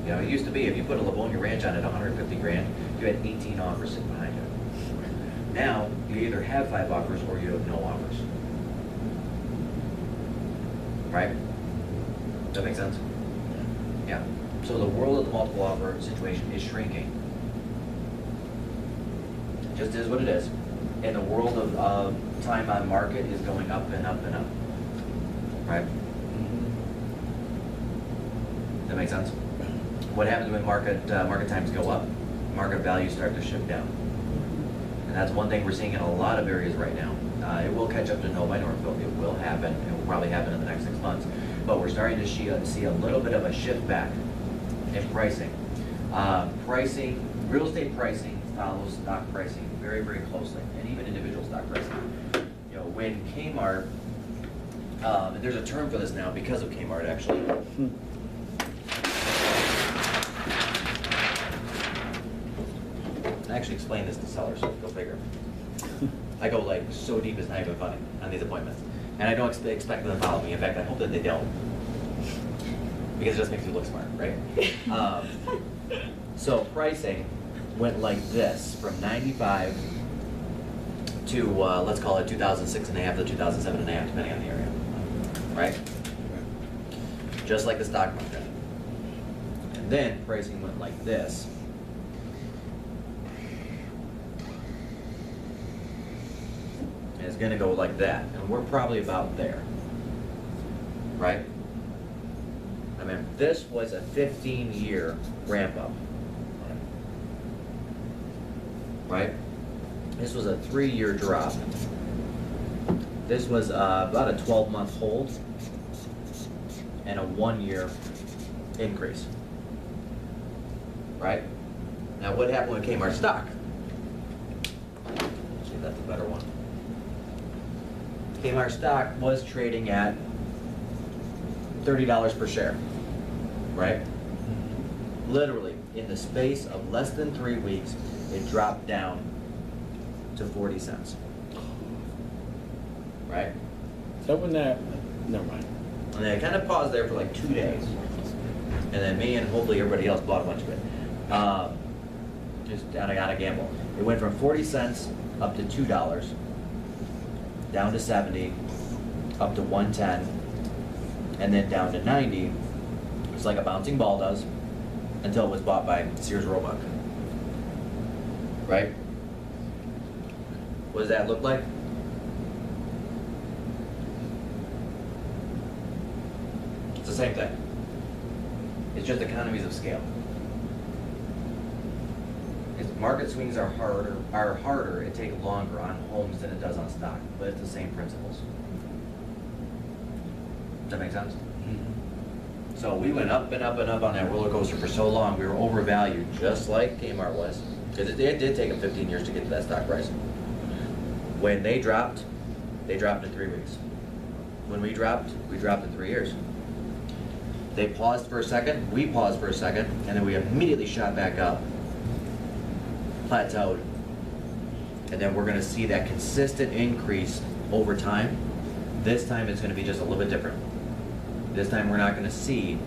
You know, it used to be, if you put a Livonia Ranch on at 150 grand, you had 18 offers sitting behind it. Now, you either have 5 offers or you have no offers. Right? Does that make sense? Yeah. So the world of the multiple offer situation is shrinking. Just is what it is. And the world of time on market is going up and up and up. Right? That make sense? what happens when market times go up? Market values start to shift down. And that's one thing we're seeing in a lot of areas right now. It will catch up to Novi Northville. It will happen. It will probably happen in the next 6 months. But we're starting to see a little bit of a shift back in pricing. Real estate pricing follows stock pricing very, very closely, and even individual stock pricing. You know, when Kmart, and there's a term for this now because of Kmart actually. I actually explain this to sellers, go figure. I go like so deep it's not even funny on these appointments. And I don't expect them to follow me. In fact, I hope that they don't. Because it just makes you look smart, right? So pricing went like this from 95 to, let's call it 2006 and a half to 2007 and a half, depending on the area, right? Just like the stock market. And then pricing went like this. And it's gonna go like that, and we're probably about there, right? I mean, this was a 15-year ramp up, right? This was a 3-year drop. This was about a 12-month hold and a 1-year increase, right? Now, what happened with Kmart stock? Let's see if that's a better one. Kmart stock was trading at $30 per share, right? Literally, in the space of less than 3 weeks, it dropped down to 40 cents, right? Is that when that, never mind. And then it kind of paused there for like 2 days. And then me and hopefully everybody else bought a bunch of it. Just on a gamble. It went from 40 cents up to $2, down to 70, up to 110, and then down to 90. It's like a bouncing ball does, until it was bought by Sears Roebuck. Right? What does that look like? It's the same thing. It's just economies of scale. Market swings are harder, it takes longer on homes than it does on stock, but it's the same principles. Does that make sense? Mm-hmm. So we went up and up and up on that roller coaster for so long, we were overvalued, just like Kmart was. Because it did take them 15 years to get to that stock price. When they dropped in 3 weeks. When we dropped in 3 years. They paused for a second, we paused for a second, and then we immediately shot back up. Plateaued. And then we're going to see that consistent increase over time. This time it's going to be just a little bit different. This time we're not going to see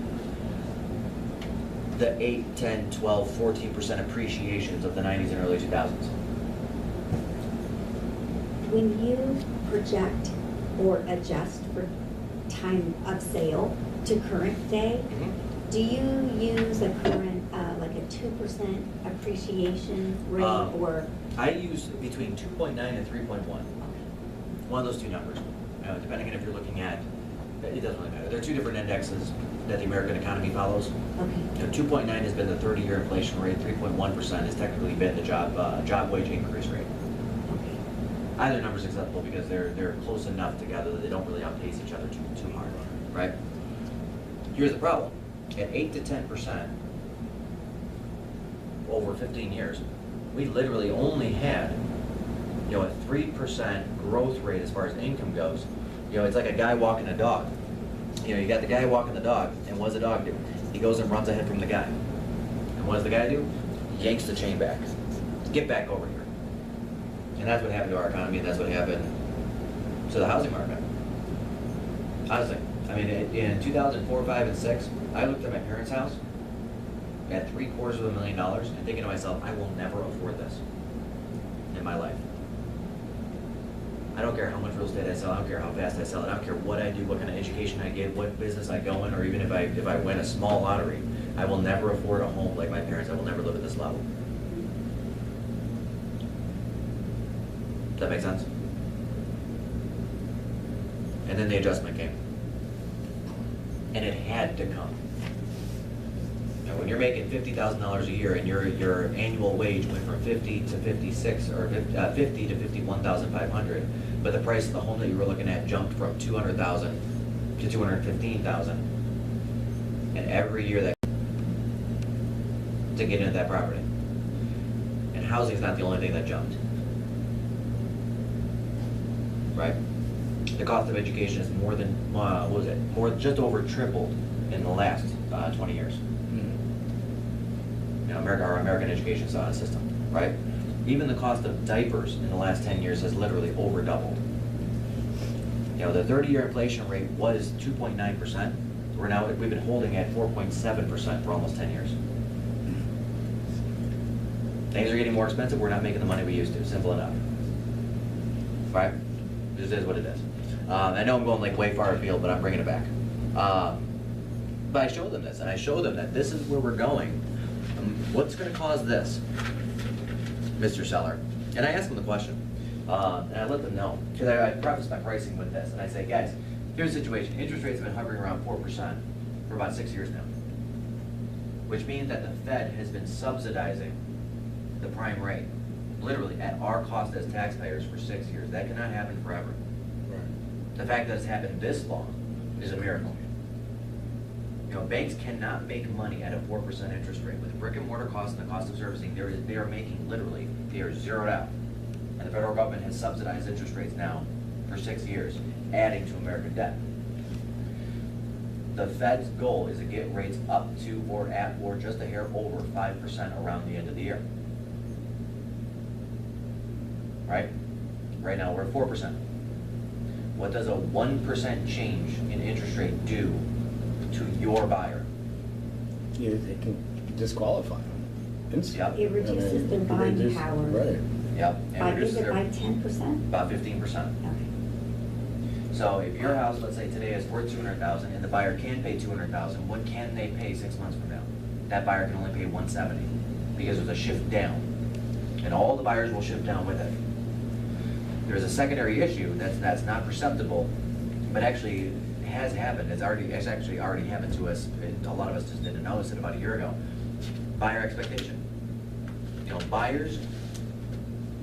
the 8, 10, 12, 14% appreciations of the 90s and early 2000s. When you project or adjust for time of sale to current day, do you use a current, like a 2% appreciation rate or? I use between 2.9 and 3.1. One of those two numbers. Depending on if you're looking at, it doesn't really matter. There are two different indexes that the American economy follows. Okay. 2.9 has been the 30-year inflation rate. 3.1% has technically been the job wage increase rate. Okay. Either number is acceptable because they're close enough together that they don't really outpace each other too hard, right? Here's the problem. At 8 to 10% over 15 years, we literally only had, a 3% growth rate as far as income goes. It's like a guy walking a dog. You got the guy walking the dog, and what does the dog do? He goes and runs ahead from the guy. And what does the guy do? Yanks the chain back. Get back over here. And that's what happened to our economy, and that's what happened to the housing market. Honestly, I mean, in 2004, 5, and 6, I looked at my parents' house at $750,000 and thinking to myself, I will never afford this in my life. I don't care how much real estate I sell, I don't care how fast I sell it, I don't care what I do, what kind of education I get, what business I go in, or even if I win a small lottery, I will never afford a home like my parents. I will never live at this level. Does that make sense? And then the adjustment came. And it had to come. Now, when you're making $50,000 a year and your annual wage went from 50 to 56 or 50 to 51,500, but the price of the home that you were looking at jumped from 200,000 to 215,000, and every year that to get into that property, and housing is not the only thing that jumped, right? The cost of education is more than what was it? Just over tripled in the last 20 years. You know, our American education system, right? Even the cost of diapers in the last 10 years has literally over doubled. You know, the 30-year inflation rate was 2.9%. We've been holding at 4.7% for almost 10 years. Things are getting more expensive. We're not making the money we used to. Simple enough. Right? This is what it is. I know I'm going like way far afield, but I'm bringing it back. But I show them this, and I show them that this is where we're going. What's going to cause this, Mr. Seller? And I ask them the question, and I let them know, because I preface my pricing with this, and I say, guys, here's the situation. Interest rates have been hovering around 4% for about 6 years now, which means that the Fed has been subsidizing the prime rate, literally at our cost as taxpayers for 6 years. That cannot happen forever. Right. The fact that it's happened this long is a miracle. You know, banks cannot make money at a 4% interest rate. With the brick and mortar costs and the cost of servicing, they are making literally, they are zeroed out. And the federal government has subsidized interest rates now for 6 years, adding to American debt. The Fed's goal is to get rates up to or at or just a hair over 5% around the end of the year. Right? Right now we're at 4%. What does a 1% change in interest rate do to your buyer? Yeah, they can disqualify them. Instantly. It reduces their buying power. Right. Yep. And Is it their- by 10%? About 15%. Okay. So if your house, let's say today is worth 200,000 and the buyer can pay 200,000, what can they pay 6 months from now? That buyer can only pay 170 because there's a shift down, and all the buyers will shift down with it. There's a secondary issue that's not perceptible, but actually has happened. It's actually already happened to us. A lot of us just didn't notice it about a year ago. Buyer expectation. You know, buyers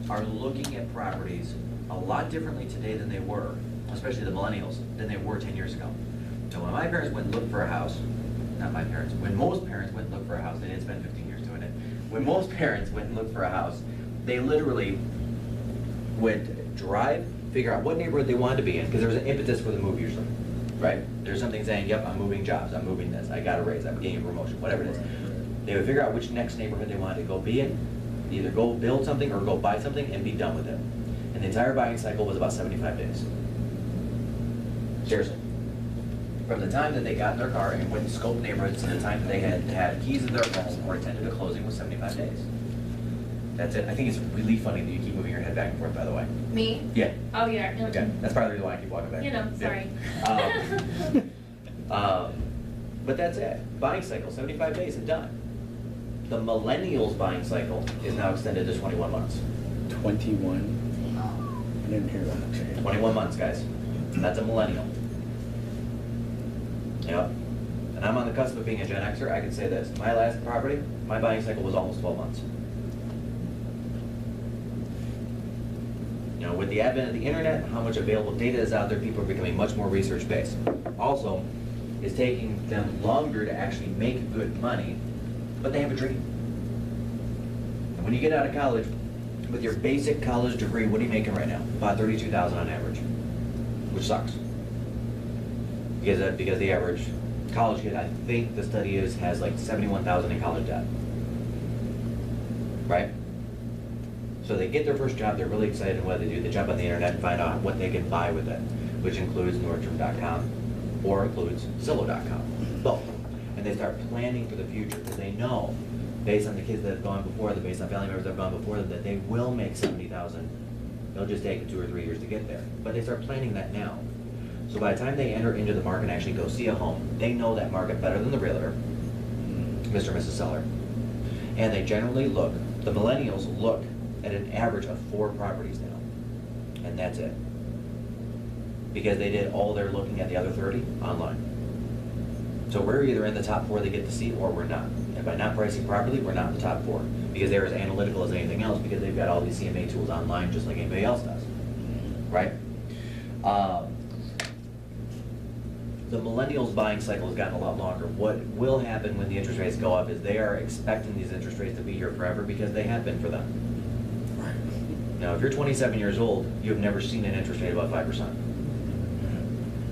are looking at properties a lot differently today than they were, especially the millennials, than they were 10 years ago. So when my parents went and looked for a house, not my parents, when most parents went and looked for a house, they didn't spend 15 years doing it. When most parents went and looked for a house, they literally would drive, figure out what neighborhood they wanted to be in, because there was an impetus for the move usually, right? There's something saying, yep, I'm moving jobs, I'm moving this, I got a raise, I'm getting a promotion, whatever it is. They would figure out which next neighborhood they wanted to go be in, either go build something or go buy something and be done with it. And the entire buying cycle was about 75 days. Seriously. From the time that they got in their car and went and scoped neighborhoods to the time that they had keys to their home or attended a closing was 75 days. That's it. I think it's really funny that you keep moving your head back and forth, by the way. Me? Yeah. Oh, yeah. No, Yeah, that's part of the reason why I keep walking back. You know, sorry. Yeah. But that's it. Buying cycle, 75 days and done. The millennials buying cycle is now extended to 21 months. 21. I didn't hear that. 21 months, guys. That's a millennial. Yep. And I'm on the cusp of being a Gen Xer. I can say this. My last property, my buying cycle was almost 12 months. You know, with the advent of the internet, how much available data is out there, people are becoming much more research-based. Also, it's taking them longer to actually make good money, but they have a dream. And when you get out of college, with your basic college degree, what are you making right now? About $32,000 on average, which sucks. Because the average college kid, I think the study has like $71,000 in college debt. Right? So they get their first job, they're really excited what they do. They jump on the internet and find out what they can buy with it, which includes Nordstrom.com or includes Zillow.com, both. And they start planning for the future because they know, based on the kids that have gone before them, based on family members that have gone before them, that they will make $70,000. They'll just take 2 or 3 years to get there. But they start planning that now. So by the time they enter into the market and actually go see a home, they know that market better than the realtor, Mr. and Mrs. Seller. And they generally look, the millennials look at an average of 4 properties now. And that's it. Because they did all their looking at the other 30 online. So we're either in the top 4 they get to see or we're not. And by not pricing properly, we're not in the top 4, because they're as analytical as anything else, because they've got all these CMA tools online just like anybody else does, right? The millennials' buying cycle has gotten a lot longer. What will happen when the interest rates go up is they are expecting these interest rates to be here forever because they have been for them. Now, if you're 27 years old, you have never seen an interest rate above 5%,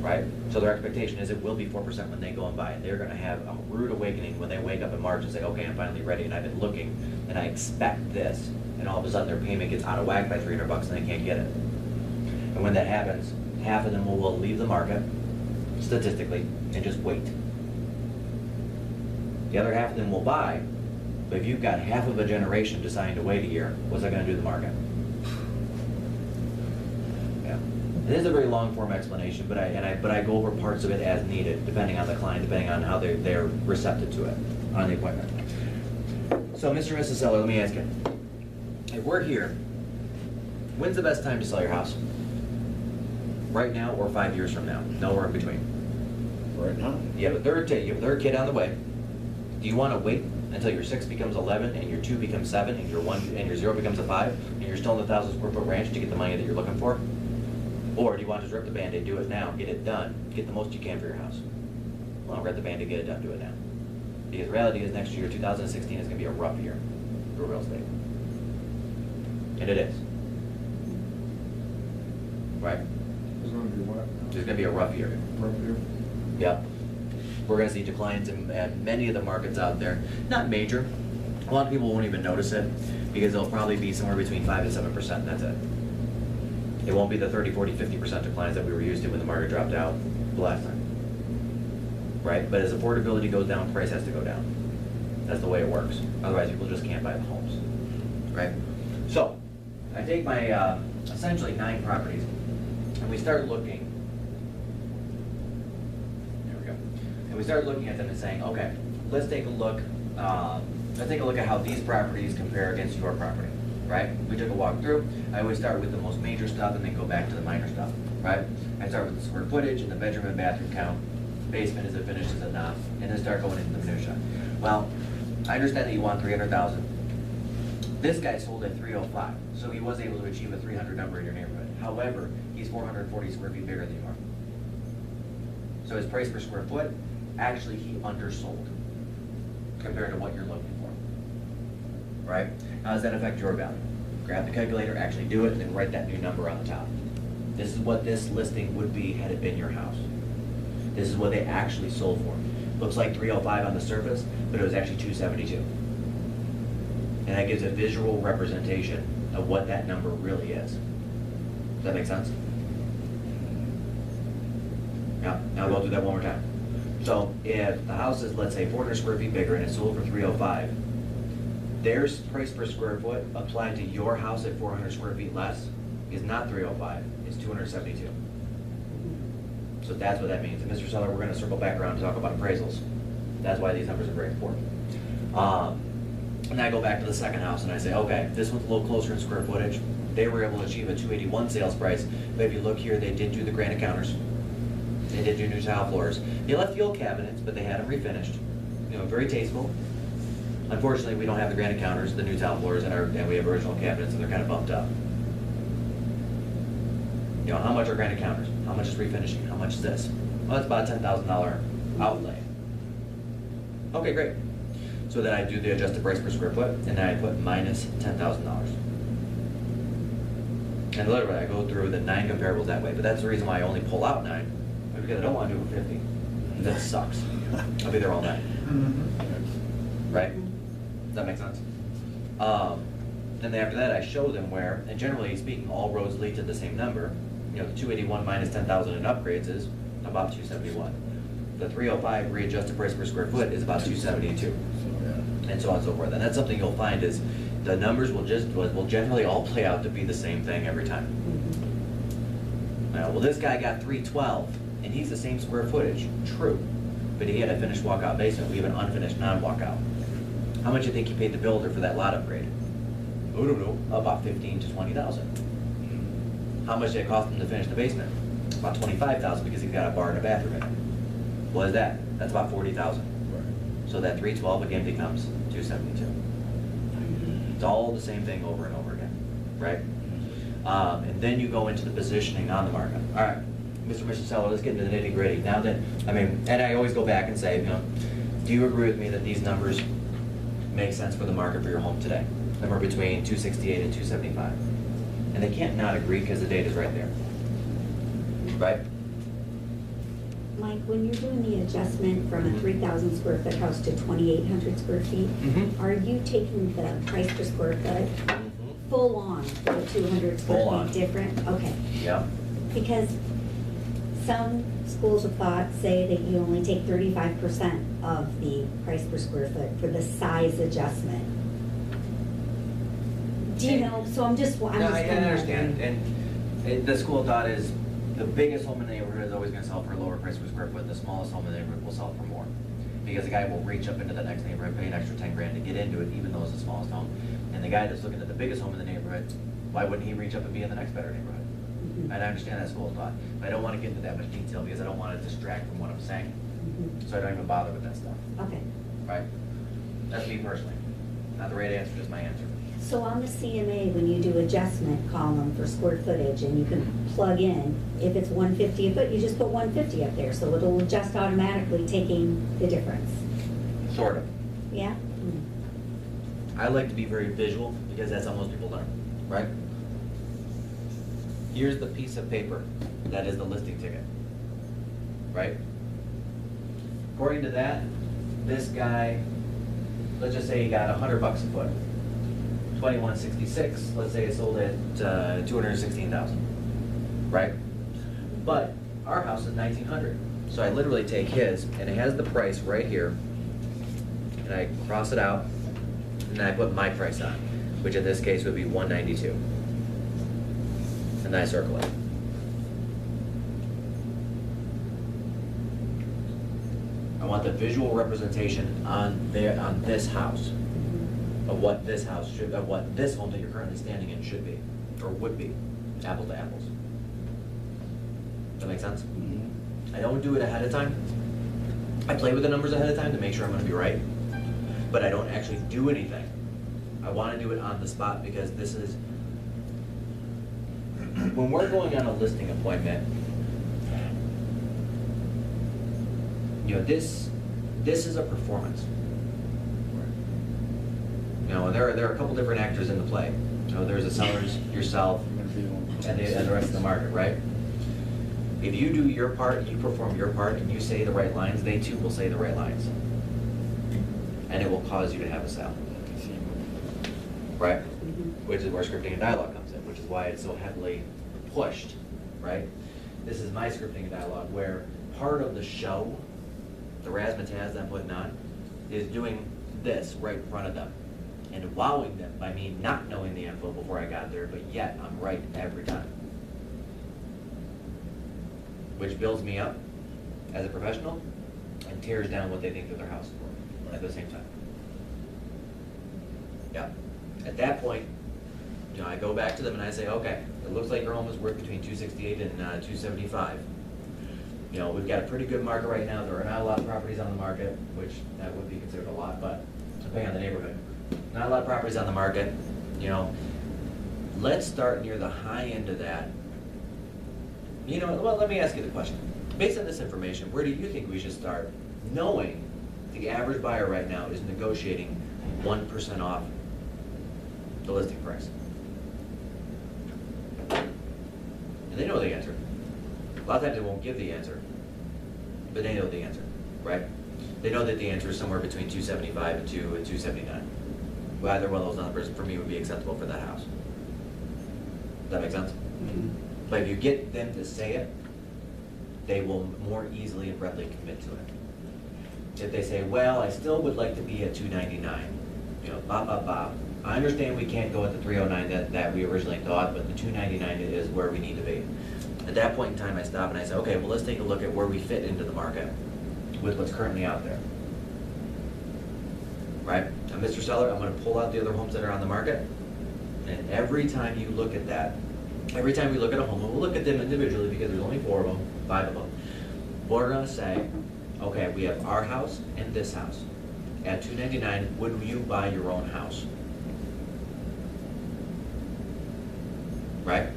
right? So their expectation is it will be 4% when they go and buy it. They're gonna have a rude awakening when they wake up in March and say, okay, I'm finally ready, and I've been looking, and I expect this, and all of a sudden their payment gets out of whack by $300 and they can't get it. And when that happens, half of them will leave the market, statistically, and just wait. The other half of them will buy, but if you've got half of a generation deciding to wait a year, what's that gonna do to the market? Yeah. It is a very long form explanation, but I go over parts of it as needed, depending on the client, depending on how they're receptive to it on the appointment. So, Mr. and Mrs. Seller, let me ask you, if we're here, when's the best time to sell your house? Right now or 5 years from now? Nowhere in between. Right now. You have a third kid on the way. Do you want to wait until your 6 becomes 11 and your 2 becomes 7 and your 1 and your 0 becomes a 5 and you're still in the 1,000 square foot ranch to get the money that you're looking for? Or do you want to just rip the Band-Aid, do it now, get it done, get the most you can for your house? Well, rip the Band-Aid, get it done, do it now. Because the reality is next year, 2016, is going to be a rough year for real estate. And it is. Right? It's gonna be what? It's going to be a rough year. Rough year? Yep. We're going to see declines in many of the markets out there. Not major. A lot of people won't even notice it because they'll probably be somewhere between 5 to 7%, and that's it. It won't be the 30, 40, 50% declines that we were used to when the market dropped out the last time. Right? But as affordability goes down, price has to go down. That's the way it works. Otherwise, people just can't buy the homes. Right? So, I take my essentially 9 properties, and we start looking. There we go. And we start looking at them and saying, okay, let's take a look. Let's take a look at how these properties compare against your property. Right? We took a walk through. I always start with the most major stuff and then go back to the minor stuff. Right? I start with the square footage and the bedroom and bathroom count. Basement, is it finished, is it not? And then start going into the minutia. Well, I understand that you want 300,000. This guy sold at 305, so he was able to achieve a 300 number in your neighborhood. However, he's 440 square feet bigger than you are. So his price per square foot, actually he undersold compared to what you're looking for. Right? How does that affect your value? Grab the calculator, actually do it, and then write that new number on the top. This is what this listing would be had it been your house. This is what they actually sold for. Looks like 305 on the surface, but it was actually 272. And that gives a visual representation of what that number really is. Does that make sense? Yeah, now go through that one more time. So if the house is, let's say, 400 square feet bigger and it's sold for 305, their price per square foot applied to your house at 400 square feet less is not 305, it's 272. So that's what that means. And Mr. Seller, we're going to circle back around and talk about appraisals. That's why these numbers are very important. And I go back to the second house and I say, okay, this one's a little closer in square footage. They were able to achieve a 281 sales price, but if you look here, they did do the granite counters. They did do new tile floors. They left the old cabinets, but they had them refinished. You know, very tasteful. Unfortunately, we don't have the granite counters, the new tile floors, and we have original cabinets, and they're kind of bumped up. You know, how much are granite counters? How much is refinishing? How much is this? Well, that's about a $10,000 outlay. Okay, great. So then I do the adjusted price per square foot, and then I put minus $10,000. And literally, I go through the 9 comparables that way, but that's the reason why I only pull out 9, because I don't want to do it for 50. That sucks. I'll be there all night. Right? Does that make sense? Then after that, I show them where, and generally speaking, all roads lead to the same number. You know, the 281 minus 10,000 in upgrades is about 271. The 305 readjusted price per square foot is about 272, and so on and so forth. And that's something you'll find is the numbers will generally all play out to be the same thing every time. Now, well, this guy got 312, and he's the same square footage, true, but he had a finished walkout basement. We have an unfinished non-walkout. How much do you think you paid the builder for that lot upgrade? I don't know, about 15 to 20,000. How much did it cost him to finish the basement? About 25,000 because he's got a bar and a bathroom in it. What is that? That's about 40,000. So that 312 again becomes 272. It's all the same thing over and over again, right? And then you go into the positioning on the market. All right, Mr. Seller, let's get into the nitty gritty. Now that, I mean, and I always go back and say, you know, do you agree with me that these numbers make sense for the market for your home today? Number between 268 and 275. And they can't not agree because the data's right there, right? Mike, when you're doing the adjustment from a 3,000 square foot house to 2,800 square feet, Mhm. are you taking the price per square foot full on for the 200 Full square on. feet different? Okay. Yeah. Because some schools of thought say that you only take 35% of the price per square foot for the size adjustment. Do you know? So I'm just No, I understand. And the school of thought is the biggest home in the neighborhood is always going to sell for a lower price per square foot. The smallest home in the neighborhood will sell for more. Because the guy will reach up into the next neighborhood, pay an extra 10 grand to get into it, even though it's the smallest home. And the guy that's looking at the biggest home in the neighborhood, why wouldn't he reach up and be in the next better neighborhood? Mhm. And I understand that school of thought, but I don't want to get into that much detail because I don't want to distract from what I'm saying. Mhm. So I don't even bother with that stuff, Okay. right? That's me personally. Not the right answer, just my answer. So on the CMA, when you do adjustment column for square footage and you can plug in, if it's 150 a foot, you just put 150 up there. So it'll adjust automatically taking the difference. Sort of. Yeah? I like to be very visual because that's how most people learn, right? Here's the piece of paper that is the listing ticket, right? According to that, this guy, let's just say he got $100 a foot. 2166, let's say it sold at 216,000, right? But our house is 1900. So I literally take his, and it has the price right here, and I cross it out, and then I put my price on, which in this case would be 192. And then I circle it. I want the visual representation on this house of what this house should, of what this home that you're currently standing in should be, or would be, apples to apples. Does that make sense? Mhm. I don't do it ahead of time. I play with the numbers ahead of time to make sure I'm gonna be right, but I don't actually do anything. I wanna do it on the spot because this is, when we're going on a listing appointment, you know, this is a performance. You know, there are a couple different actors in the play. You know, there's the sellers, yourself, You're gonna be the one- and the rest of the market, right? If you do your part, you perform your part, and you say the right lines, they too will say the right lines. And it will cause you to have a sale, right? Which is where scripting and dialogue comes in, which is why it's so heavily pushed, right? This is my scripting and dialogue, where part of the show, the razzmatazz I'm putting on, is doing this right in front of them and wowing them by me not knowing the info before I got there, but yet I'm right every time. Which builds me up as a professional and tears down what they think that their house is worth at the same time. Yeah. At that point, you know, I go back to them and I say, okay, it looks like your home is worth between 268 and 275. You know, we've got a pretty good market right now. There are not a lot of properties on the market, which that would be considered a lot, but depending on the neighborhood. Not a lot of properties on the market, you know. Let's start near the high end of that. You know, well, let me ask you the question. Based on this information, where do you think we should start, knowing the average buyer right now is negotiating 1% off the listing price? And they know the answer. A lot of times they won't give the answer, but they know the answer, right? They know that the answer is somewhere between 275 and 279. Well, either one of those numbers for me would be acceptable for that house. Does that make sense? Mhm. But if you get them to say it, they will more easily and readily commit to it. If they say, well, I still would like to be at 299, you know, blah, blah, blah. I understand we can't go at the 309 that we originally thought, but the 299 is where we need to be. At that point in time, I stop and I say, okay, well, let's take a look at where we fit into the market with what's currently out there. Right? Now, Mr. Seller, I'm going to pull out the other homes that are on the market, and every time you look at that, every time we look at a home, and we'll look at them individually because there's only 4 of them, 5 of them, we're going to say, okay, we have our house and this house. at $299, would you buy your own house? Right?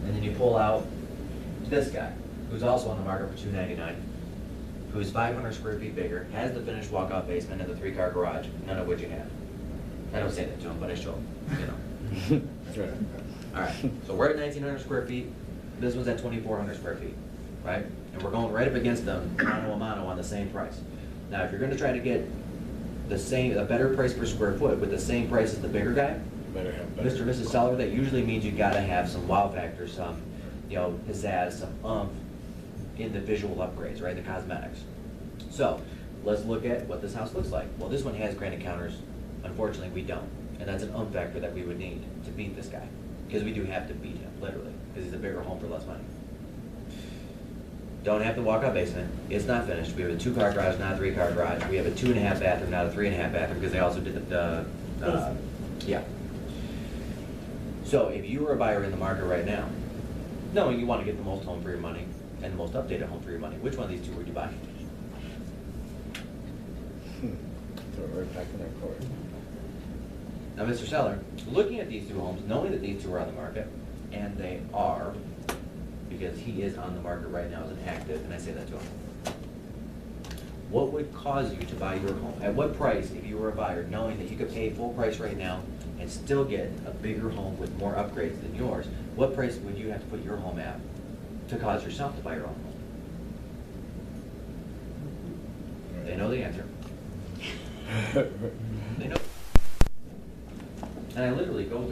And then you pull out this guy, who's also on the market for $299, who's 500 square feet bigger, has the finished walkout basement and the 3-car garage, none of which you have. I don't say that to him, but I show him, you know. That's right. All right, so we're at 1,900 square feet, this one's at 2,400 square feet, right? And we're going right up against them, mano a mano, on the same price. Now, if you're gonna try to get a better price per square foot with the same price as the bigger guy, Better have better. Mr. and Mrs. Seller, that usually means you gotta have some wow factor, some, you know, pizzazz, some in the visual upgrades, right, the cosmetics. So, let's look at what this house looks like. Well, this one has granite counters, unfortunately we don't, and that's an factor that we would need to beat this guy, because we do have to beat him, literally, because he's a bigger home for less money. Don't have the walkout basement, it's not finished, we have a 2-car garage, not a 3-car garage, we have a 2.5 bathroom, not a 3.5 bathroom, because they also did yeah. So if you were a buyer in the market right now, knowing you want to get the most home for your money and the most updated home for your money, which one of these two would you buy? Throw it right back in our court. Now, Mr. Seller, looking at these two homes, knowing that these two are on the market, and they are, because he is on the market right now as an active, and I say that to him, what would cause you to buy your home? At what price, if you were a buyer, knowing that you could pay full price right now and still get a bigger home with more upgrades than yours, what price would you have to put your home at to cause yourself to buy your own home? They know the answer. They know. And I literally I'll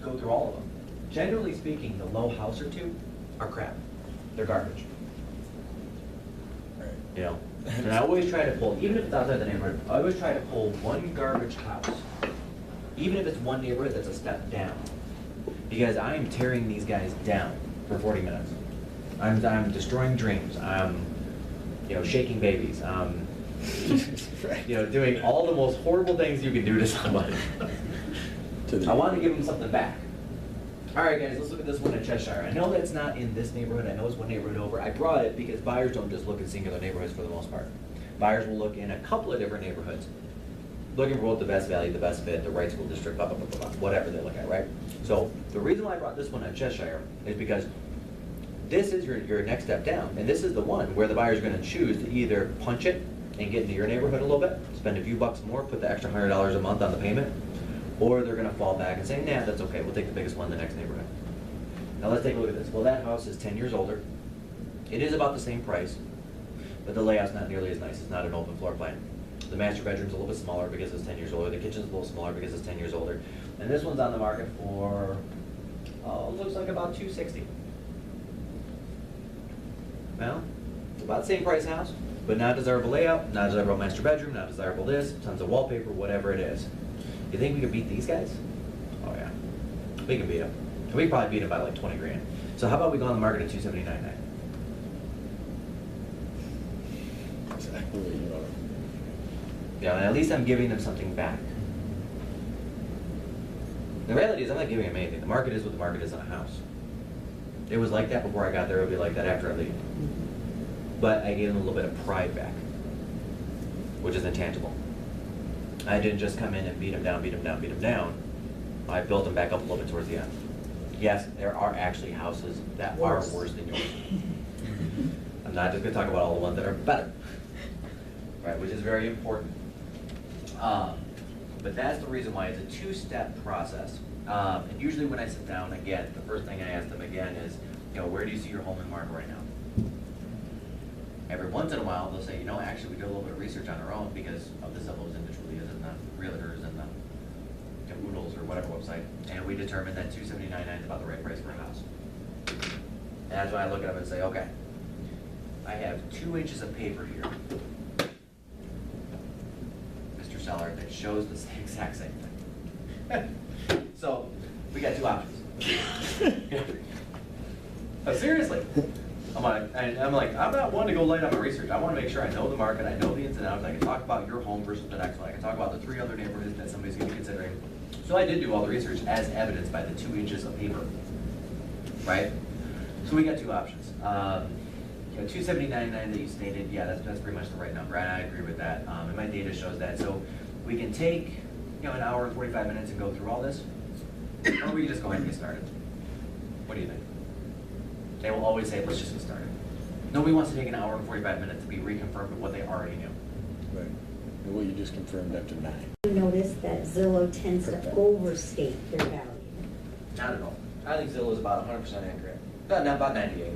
go through all of them. Generally speaking, the low house or two are crap. They're garbage. Right. You know? And I always try to pull, even if it's outside the neighborhood, I always try to pull one garbage house, even if it's one neighborhood that's a step down. Because I am tearing these guys down for 40 minutes. I'm destroying dreams. I'm, you know, shaking babies. I'm, you know, doing all the most horrible things you can do to somebody. I want to give them something back. All right, guys, let's look at this one in Cheshire. I know that's not in this neighborhood. I know it's one neighborhood over. I brought it because buyers don't just look in singular neighborhoods for the most part. Buyers will look in a couple of different neighborhoods, looking for both the best value, the best fit, the right school district, blah, blah, blah, blah, blah, whatever they look at, right? So the reason why I brought this one in Cheshire is because this is your next step down, and this is the one where the buyer's going to choose to either punch it and get into your neighborhood a little bit, spend a few bucks more, put the extra $100 a month on the payment, or they're going to fall back and say, nah, that's okay, we'll take the biggest one in the next neighborhood. Now let's take a look at this. Well, that house is 10 years older. It is about the same price, but the layout's not nearly as nice. It's not an open floor plan. The master bedroom's a little bit smaller because it's 10 years older. The kitchen's a little smaller because it's 10 years older. And this one's on the market for, looks like about $260. Well, it's about the same price house, but not desirable layout, not desirable master bedroom, not desirable this, tons of wallpaper, whatever it is. You think we could beat these guys? Oh yeah, we can beat them. And we probably beat them by like 20 grand. So how about we go on the market at $279.9? Exactly what you are. Yeah, and at least I'm giving them something back. The reality is I'm not giving them anything. The market is what the market is on a house. It was like that before I got there. It'll be like that after I leave. But I gave them a little bit of pride back, which is intangible. I didn't just come in and beat them down, beat them down, beat them down. I built them back up a little bit towards the end. Yes, there are actually houses that are worse than yours. I'm not just going to talk about all the ones that are better, right? Which is very important. But that's the reason why it's a two-step process. And usually when I sit down again, the first thing I ask them again is, you know, where do you see your home in market right now? Every once in a while, they'll say, you know, actually we do a little bit of research on our own because of the Zillows and the Trulias and the Realtors and the Oodles or whatever website, and we determined that $279.9 is about the right price for a house. And that's when I look at them and say, okay, I have 2 inches of paper here, Mr. Seller, that shows the exact same thing. So, we got 2 options. Seriously. I'm not one to go light on my research. I want to make sure I know the market, I know the ins and outs, I can talk about your home versus the next one. I can talk about the 3 other neighborhoods that somebody's going to be considering. So I did do all the research as evidenced by the 2 inches of paper, right? So we got 2 options. The 279.9 that you stated, yeah, that's pretty much the right number, and I agree with that. And my data shows that. So we can take, an hour and 45 minutes and go through all this, or we can just go ahead and get started. What do you think? They will always say, let's just get started. Nobody wants to take an hour and 45 minutes to be reconfirmed with what they already knew. Right. And what you just confirmed after 9. You notice that Zillow tends to Perfect. overstate their value. Not at all. I think Zillow is about 100% accurate. Not about 98.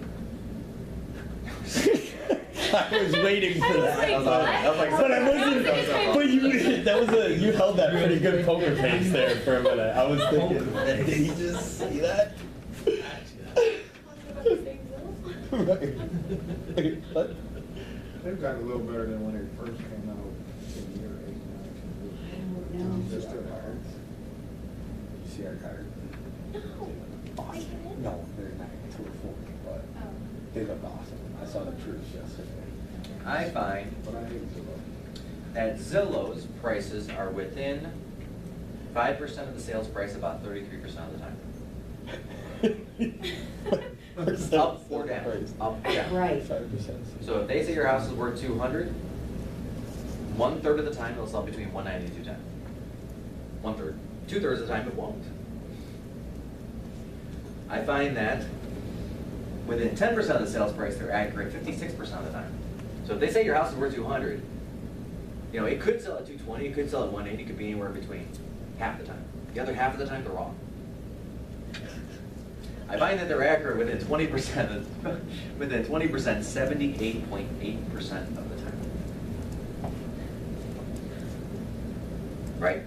I was waiting for I was that. like, I was what? like, But I I was wasn't. like, But you held that pretty good poker face there for a minute. I was thinking, Poker did he just see that? Right. What? They've gotten a little better than when they first came out in year 8, 9, 10. I don't know. They're still hard. You see our card? No. Awesome. No, they're not 2 or 4, but Oh. they look awesome. I saw the proofs yesterday. I find But I hate Zillow. that Zillow's prices are within 5% of the sales price about 33% of the time. Up or down? Up or down. Right. 5%. So if they say your house is worth 200, 1/3 of the time it'll sell between 190 and 210. 1/3. 2/3 of the time it won't. I find that within 10% of the sales price, they're accurate 56% of the time. So if they say your house is worth 200, it could sell at 220, it could sell at 180, it could be anywhere in between half the time. The other half of the time, they're wrong. I find that they're accurate within 20%, within 20%, 78.8% of the time. Right?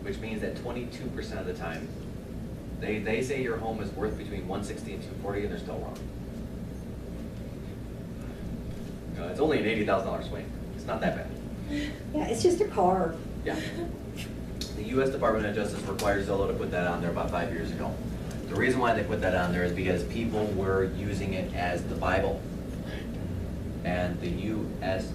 Which means that 22% of the time, they say your home is worth between 160 and 240, and they're still wrong. It's only an $80,000 swing. It's not that bad. Yeah, it's just a car. Yeah. The U.S. Department of Justice requires Zillow to put that on there about 5 years ago. The reason why they put that on there is because people were using it as the Bible. And the U.S.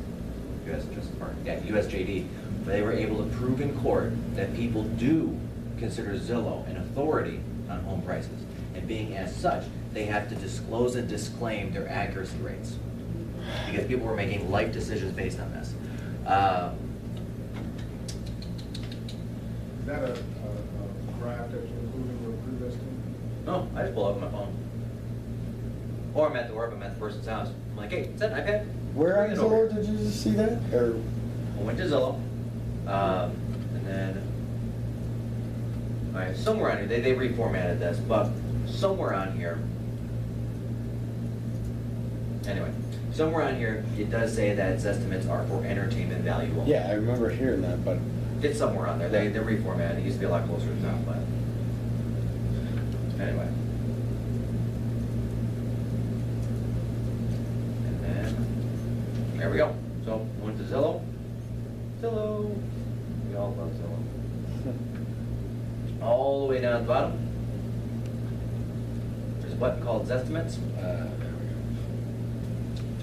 Justice Department, USJD, they were able to prove in court that people do consider Zillow an authority on home prices. And being as such, they have to disclose and disclaim their accuracy rates. Because people were making life decisions based on this. Is that a graph that you're including with pre-listing? No, I just pull up my phone. Or I'm at the work, I'm at the person's house. I'm like, hey, is that an iPad? Where on Bring it over. Zillow did you just see that? Or I went to Zillow, and then, all right, somewhere on here, they reformatted this, but somewhere on here, anyway, somewhere on here, it does say that its estimates are for entertainment value only. yeah, I remember hearing that, but It's somewhere on there. They reformatted. It used to be a lot closer to the top, but anyway. And then there we go. So went to Zillow. Zillow. We all love Zillow. All the way down at the bottom. There's a button called Zestimates. there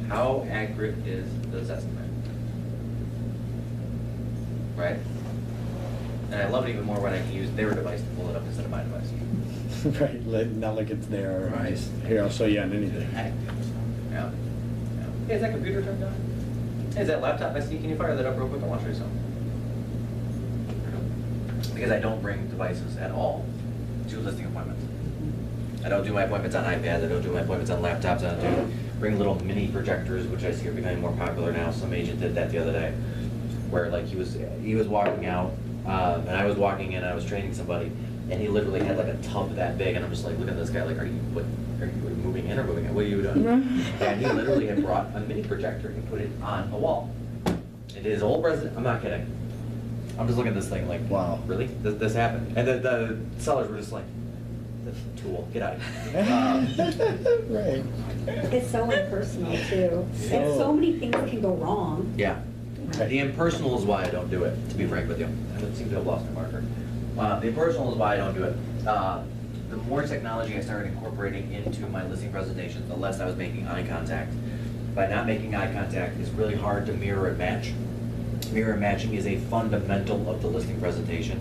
we go. How accurate is the Zestimate? Right? And I love it even more when I can use their device to pull it up instead of my device. Right, not like it's there. Right. Just, here, I'll show you on anything. Yeah. Yeah. Hey, is that computer turned on? Hey, is that laptop SD? Can you fire that up real quick? I want to show you something. Because I don't bring devices at all to listing appointments. I don't do my appointments on iPads. I don't do my appointments on laptops. I don't bring little mini projectors, which I see are becoming more popular now. Some agent did that the other day, where like he was walking out, and I was walking in. I was training somebody, and he literally had like a tub that big, and I'm just like, look at this guy. Like, are you moving in or moving out? What are you doing? And he literally had brought a mini projector and put it on a wall. It is old resident. I'm not kidding. I'm just looking at this thing like, Wow. really? This happened? And the sellers were just like, this tool, get out of here. Right. It's so impersonal too. And so many things can go wrong. Yeah. The impersonal is why I don't do it, to be frank with you. I seem to have lost my marker. The impersonal is why I don't do it. The more technology I started incorporating into my listing presentations, the less I was making eye contact. By not making eye contact, it's really hard to mirror and match. Mirror and matching is a fundamental of the listing presentation.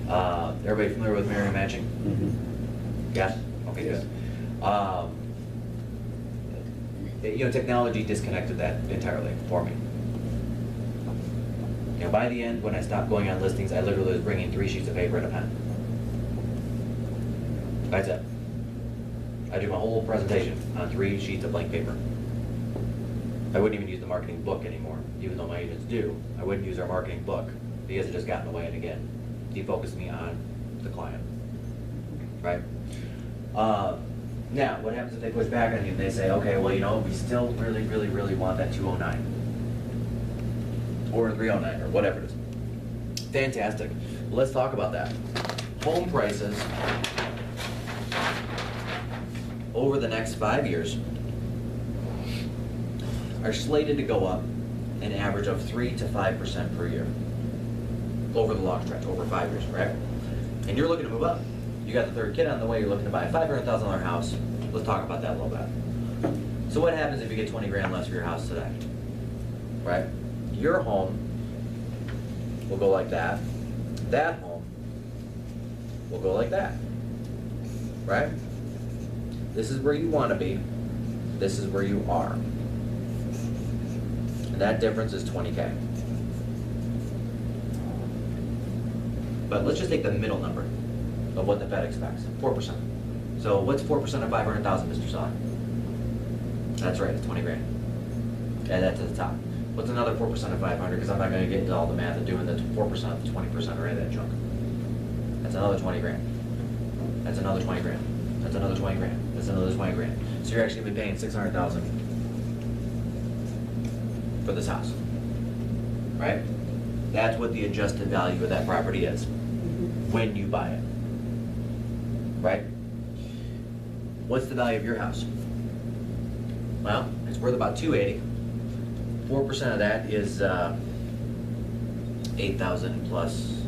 Everybody familiar with mirror and matching? Mm-hmm. Yes? Okay, Yes. good. technology disconnected that entirely for me. By the end, when I stopped going on listings, I literally was bringing 3 sheets of paper and a pen. That's it. I do my whole presentation on 3 sheets of blank paper. I wouldn't even use the marketing book anymore, even though my agents do. I wouldn't use our marketing book because it just got in the way, and again, defocused me on the client, right? Now, what happens if they push back on you and they say, okay, well, we still really, really, really want that 209 or 309 or whatever it is. Fantastic. Let's talk about that. Home prices over the next 5 years are slated to go up an average of 3 to 5% per year over the long stretch, over 5 years, right? And you're looking to move up. You got the 3rd kid on the way, you're looking to buy a $500,000 house. Let's talk about that a little bit. So what happens if you get 20 grand less for your house today, right? Your home will go like that. That home will go like that, right? This is where you want to be. This is where you are. And that difference is 20K. But let's just take the middle number of what the Fed expects, 4%. So what's 4% of 500,000, Mr. Seller? That's right, it's 20 grand. Okay, that's at the top. What's another 4% of 500? Because I'm not going to get into all the math of doing the 4%, the 20% or any of that junk. That's another 20 grand. That's another 20 grand. That's another 20 grand. That's another 20 grand. So you're actually going to be paying 600,000 for this house, right? That's what the adjusted value of that property is when you buy it, right? What's the value of your house? Well, it's worth about 280. 4% of that is 8,000 plus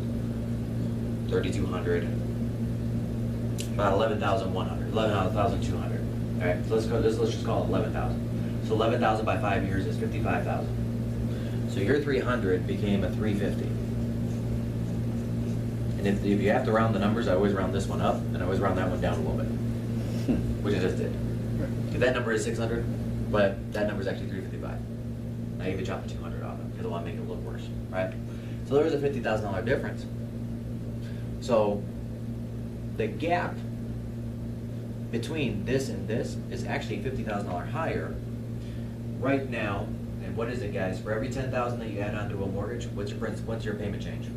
3,200, about 11,100, 11,200. All right, so let's just call it 11,000. So 11,000 by 5 years is 55,000. So your 300 became a 350. And if you have to round the numbers, I always round this one up, and I always round that one down a little bit, which I just did. If that number is 600, but that number is actually 355. I even chopped the 200 off it because I want to make it look worse, right? So there was a $50,000 difference. So the gap between this and this is actually $50,000 higher right now. And what is it, guys? For every $10,000 that you add onto a mortgage, what's your payment change?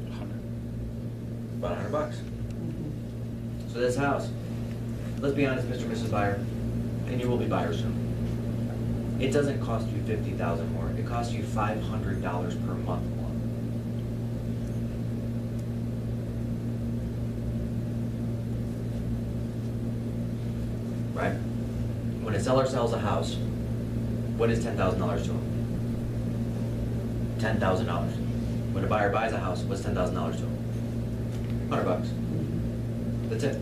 100. About $100. So this house, let's be honest, Mr. and Mrs. Buyer, and you will be buyers soon. It doesn't cost you $50,000 more. It costs you $500 per month more. Right? When a seller sells a house, what is $10,000 to him? $10,000. When a buyer buys a house, what's $10,000 to him? $100. That's it.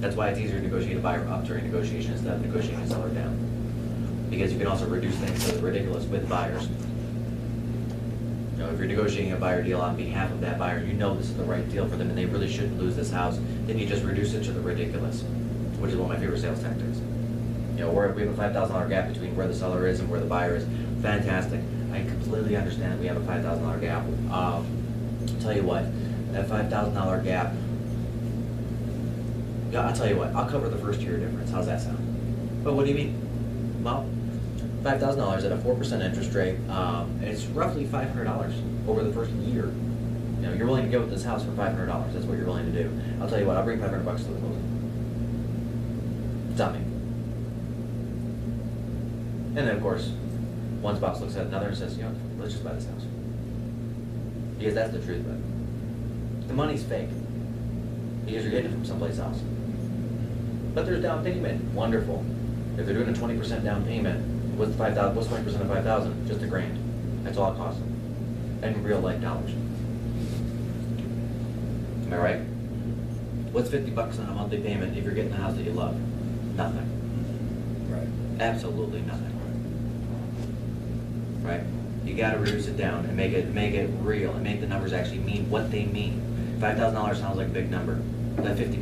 That's why it's easier to negotiate a buyer up during negotiation instead of negotiating a seller down. Because you can also reduce things to the ridiculous with buyers. If you're negotiating a buyer deal on behalf of that buyer, you know this is the right deal for them and they really shouldn't lose this house, then you just reduce it to the ridiculous, which is one of my favorite sales tactics. We have a $5,000 gap between where the seller is and where the buyer is. Fantastic. I completely understand that we have a $5,000 gap. I'll tell you what, that $5,000 gap, I'll tell you what, I'll cover the first year difference. How's that sound? But what do you mean? Well, $5,000 at a 4% interest rate, it's roughly $500 over the first year. You're willing to go with this house for $500. That's what you're willing to do. I'll tell you what, I'll bring $500 to the closing. It's on me. And then, of course, one spouse looks at another and says, let's just buy this house. Because that's the truth of it. The money's fake. Because you're getting it from someplace else. But there's down payment. Wonderful. If they're doing a 20% down payment, what's 5,000? What's 20% of 5,000? Just $1,000. That's all it costs them. In real life dollars. Am I right? What's $50 on a monthly payment if you're getting a house that you love? Nothing. Right. Absolutely nothing. Right? You got to reduce it down and make it real and make the numbers actually mean what they mean. $5,000 sounds like a big number. That $50,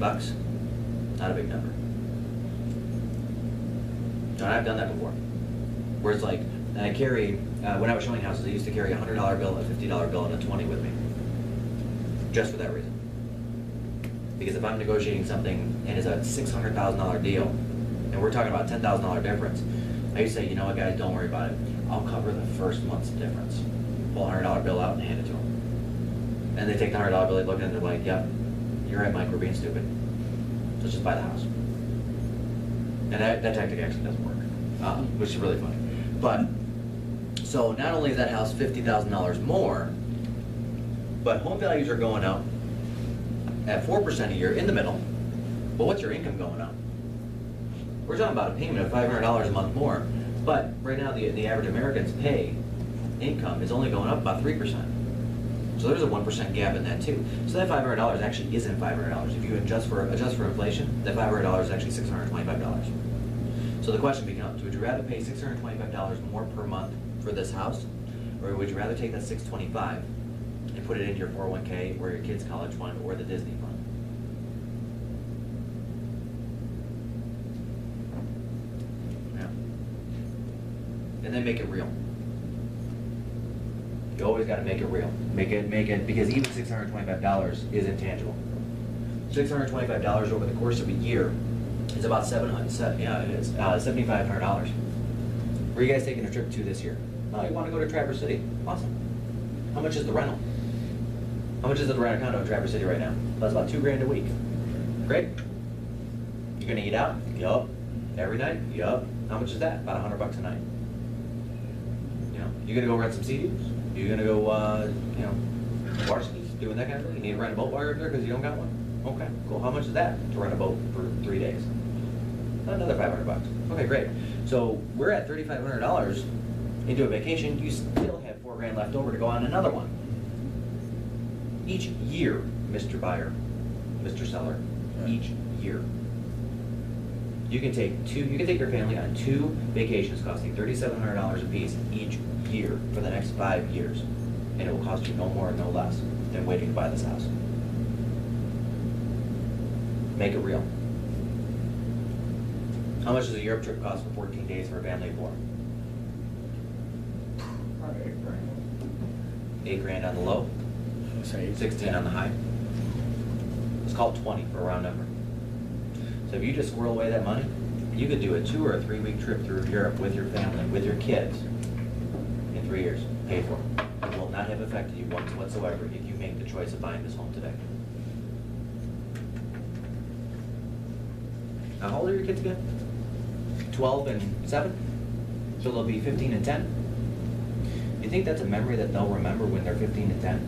not a big number. And I've done that before. Where it's like, and I carry, when I was showing houses, I used to carry a $100 bill, a $50 bill, and a 20 with me. Just for that reason. Because if I'm negotiating something and it's a $600,000 deal, and we're talking about $10,000 difference, I used to say, you know what guys, don't worry about it. I'll cover the first month's difference. Pull a $100 bill out and hand it to them. And they take the $100 bill, they look at it, and they're like, yep, you're right, Mike, we're being stupid. Let's just buy the house. And that tactic actually doesn't work, which is really funny. But, so not only is that house $50,000 more, but home values are going up at 4% a year in the middle, but what's your income going up? We're talking about a payment of $500 a month more, but right now the average American's pay income is only going up about 3%. So there's a 1% gap in that too. So that $500 actually isn't $500. If you adjust for inflation, that $500 is actually $625. So the question becomes, would you rather pay $625 more per month for this house, or would you rather take that $625 and put it into your 401k or your kid's college fund or the Disney fund? Yeah. And then make it real. You always got to make it real. Make it, because even $625 is intangible. $625 over the course of a year is about $7,500. Where are you guys taking a trip to this year? Oh, you want to go to Traverse City? Awesome. How much is the rental? How much is the rent a condo in Traverse City right now? That's about $2,000 a week. Great. You're gonna eat out? Yup. Every night? Yup. How much is that? About $100 a night. You know, you gonna go rent some CDs? You gonna go, water skis, doing that kind of thing? You need to rent a boat while you're up there because you don't got one? Okay, cool. How much is that to rent a boat for 3 days? Another $500. Okay, great. So we're at $3,500 into a vacation. You still have $4,000 left over to go on another one. Each year, Mr. Buyer, Mr. Seller, each year. You can take your family on 2 vacations costing $3,700 a piece each year for the next 5 years. And it will cost you no more and no less than waiting to buy this house. Make it real. How much does a Europe trip cost for 14 days for a family of 4? Probably $8,000. $8,000 on the low, 16 on the high. Let's call it 20 for a round number. So if you just squirrel away that money, you could do a 2 or 3 week trip through Europe with your family, with your kids, in 3 years, paid for. It will not have affected you once whatsoever if you make the choice of buying this home today. Now, how old are your kids again? 12 and 7? So they'll be 15 and 10? You think that's a memory that they'll remember when they're 15 and 10?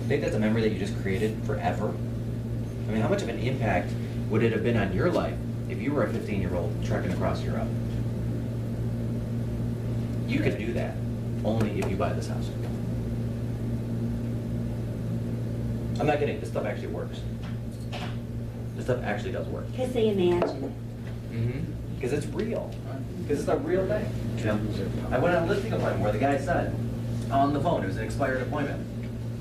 You think that's a memory that you just created forever? I mean, how much of an impact would it have been on your life if you were a 15-year-old trekking across Europe? You could do that only if you buy this house. I'm not kidding, this stuff actually works. This stuff actually does work. Because they imagine it. Because it's real. Because it's a real thing. You know? I went on a listing appointment where the guy said on the phone, it was an expired appointment.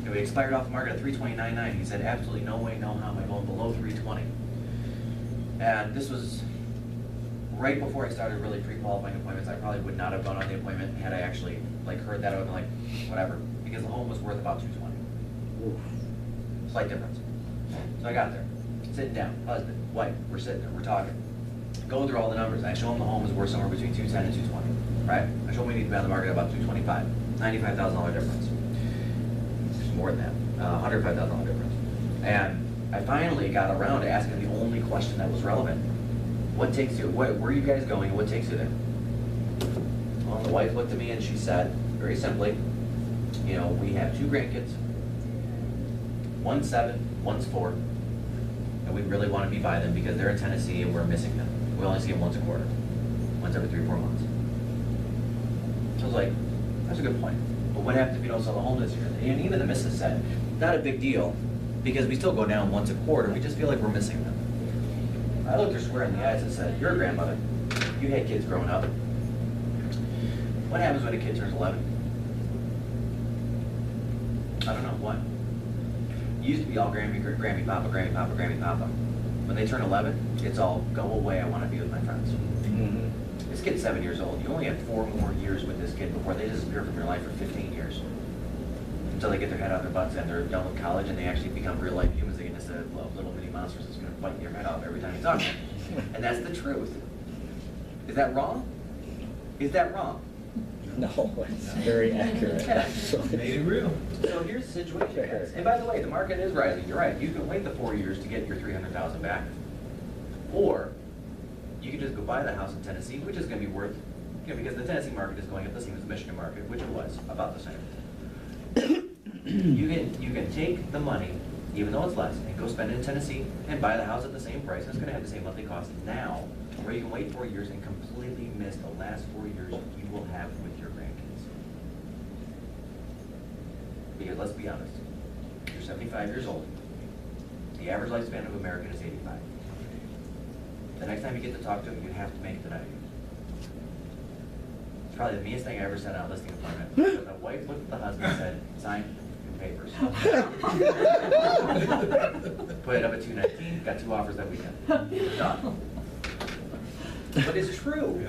It expired off the market at $329.9. He said, absolutely no way, no how am I going below $320. And this was right before I started really pre-qualifying appointments. I probably would not have gone on the appointment had I actually heard that. I would have been like, whatever, because the home was worth about $220. Slight difference. So I got there, sitting down, husband, wife, we're sitting there, we're talking. Going through all the numbers. I show him the home is worth somewhere between $210 and $220, right? I show him we need to be on the market at about $225, $95,000 difference. There's more than that, $105,000 difference. And I finally got around to asking the only question that was relevant. What takes you, where are you guys going, what takes you there? Well, the wife looked at me and she said, very simply, you know, we have 2 grandkids, one's 7, one's 4, and we really want to be by them because they're in Tennessee and we're missing them. We only see them once a quarter, once every 3 or 4 months. So I was like, that's a good point. But what happens if you don't sell the home this year? And even the missus said, not a big deal, because we still go down once a quarter. We just feel like we're missing them. I looked her square in the eyes and said, you're a grandmother. You had kids growing up. What happens when a kid turns 11? I don't know, what? You used to be all Grammy, Grammy Papa, Grammy Papa, Grammy Papa. When they turn 11, it's all, go away, I want to be with my friends. Mhm. This kid's 7 years old. You only have 4 more years with this kid before they disappear from your life for 15 years. Until they get their head out of their butts and they're done with college and they actually become real life humans again instead of little mini monsters that's going to bite your head off every time you talk to them. And that's the truth. Is that wrong? Is that wrong? No, it's very accurate, actually. Made it real. So here's the situation, guys. And by the way, the market is rising. You're right. You can wait the 4 years to get your $300,000 back. Or you can just go buy the house in Tennessee, which is going to be worth, because the Tennessee market is going up the same as the Michigan market, which it was about the same. You can take the money, even though it's less, and go spend it in Tennessee and buy the house at the same price. It's going to have the same monthly cost now, or you can wait 4 years and completely miss the last 4 years you will have with your grandkids. Because let's be honest, you're 75 years old. The average lifespan of American is 85. The next time you get to talk to them, you have to make it tonight. It's probably the meanest thing I ever said on a listing appointment. The wife looked at the husband and said, sign your papers. Put it up at 219, got 2 offers that weekend. Done. But it's true.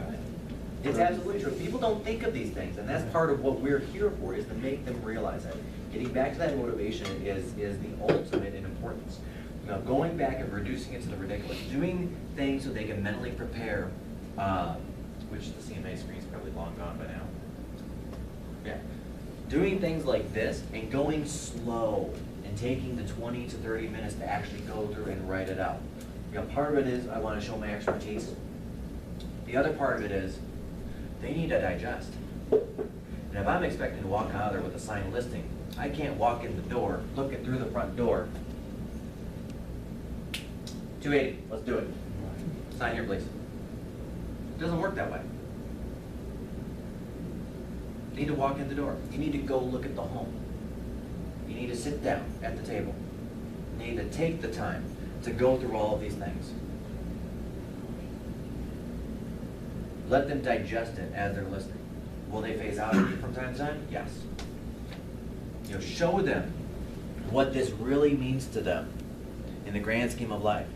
It's absolutely true. People don't think of these things, and that's part of what we're here for, is to make them realize that. Getting back to that motivation is the ultimate in importance. You know, going back and reducing it to the ridiculous, doing things so they can mentally prepare, which the CMA screen is probably long gone by now. Yeah. Doing things like this and going slow and taking the 20 to 30 minutes to actually go through and write it out. You know, part of it is I want to show my expertise. The other part of it is they need to digest. And if I'm expecting to walk out of there with a signed listing, I can't walk in the door, look it through the front door. 280, let's do it. Sign here, please. It doesn't work that way. You need to walk in the door. You need to go look at the home. You need to sit down at the table. You need to take the time to go through all of these things. Let them digest it as they're listening. Will they phase out of you from time to time? Yes. You know, show them what this really means to them in the grand scheme of life.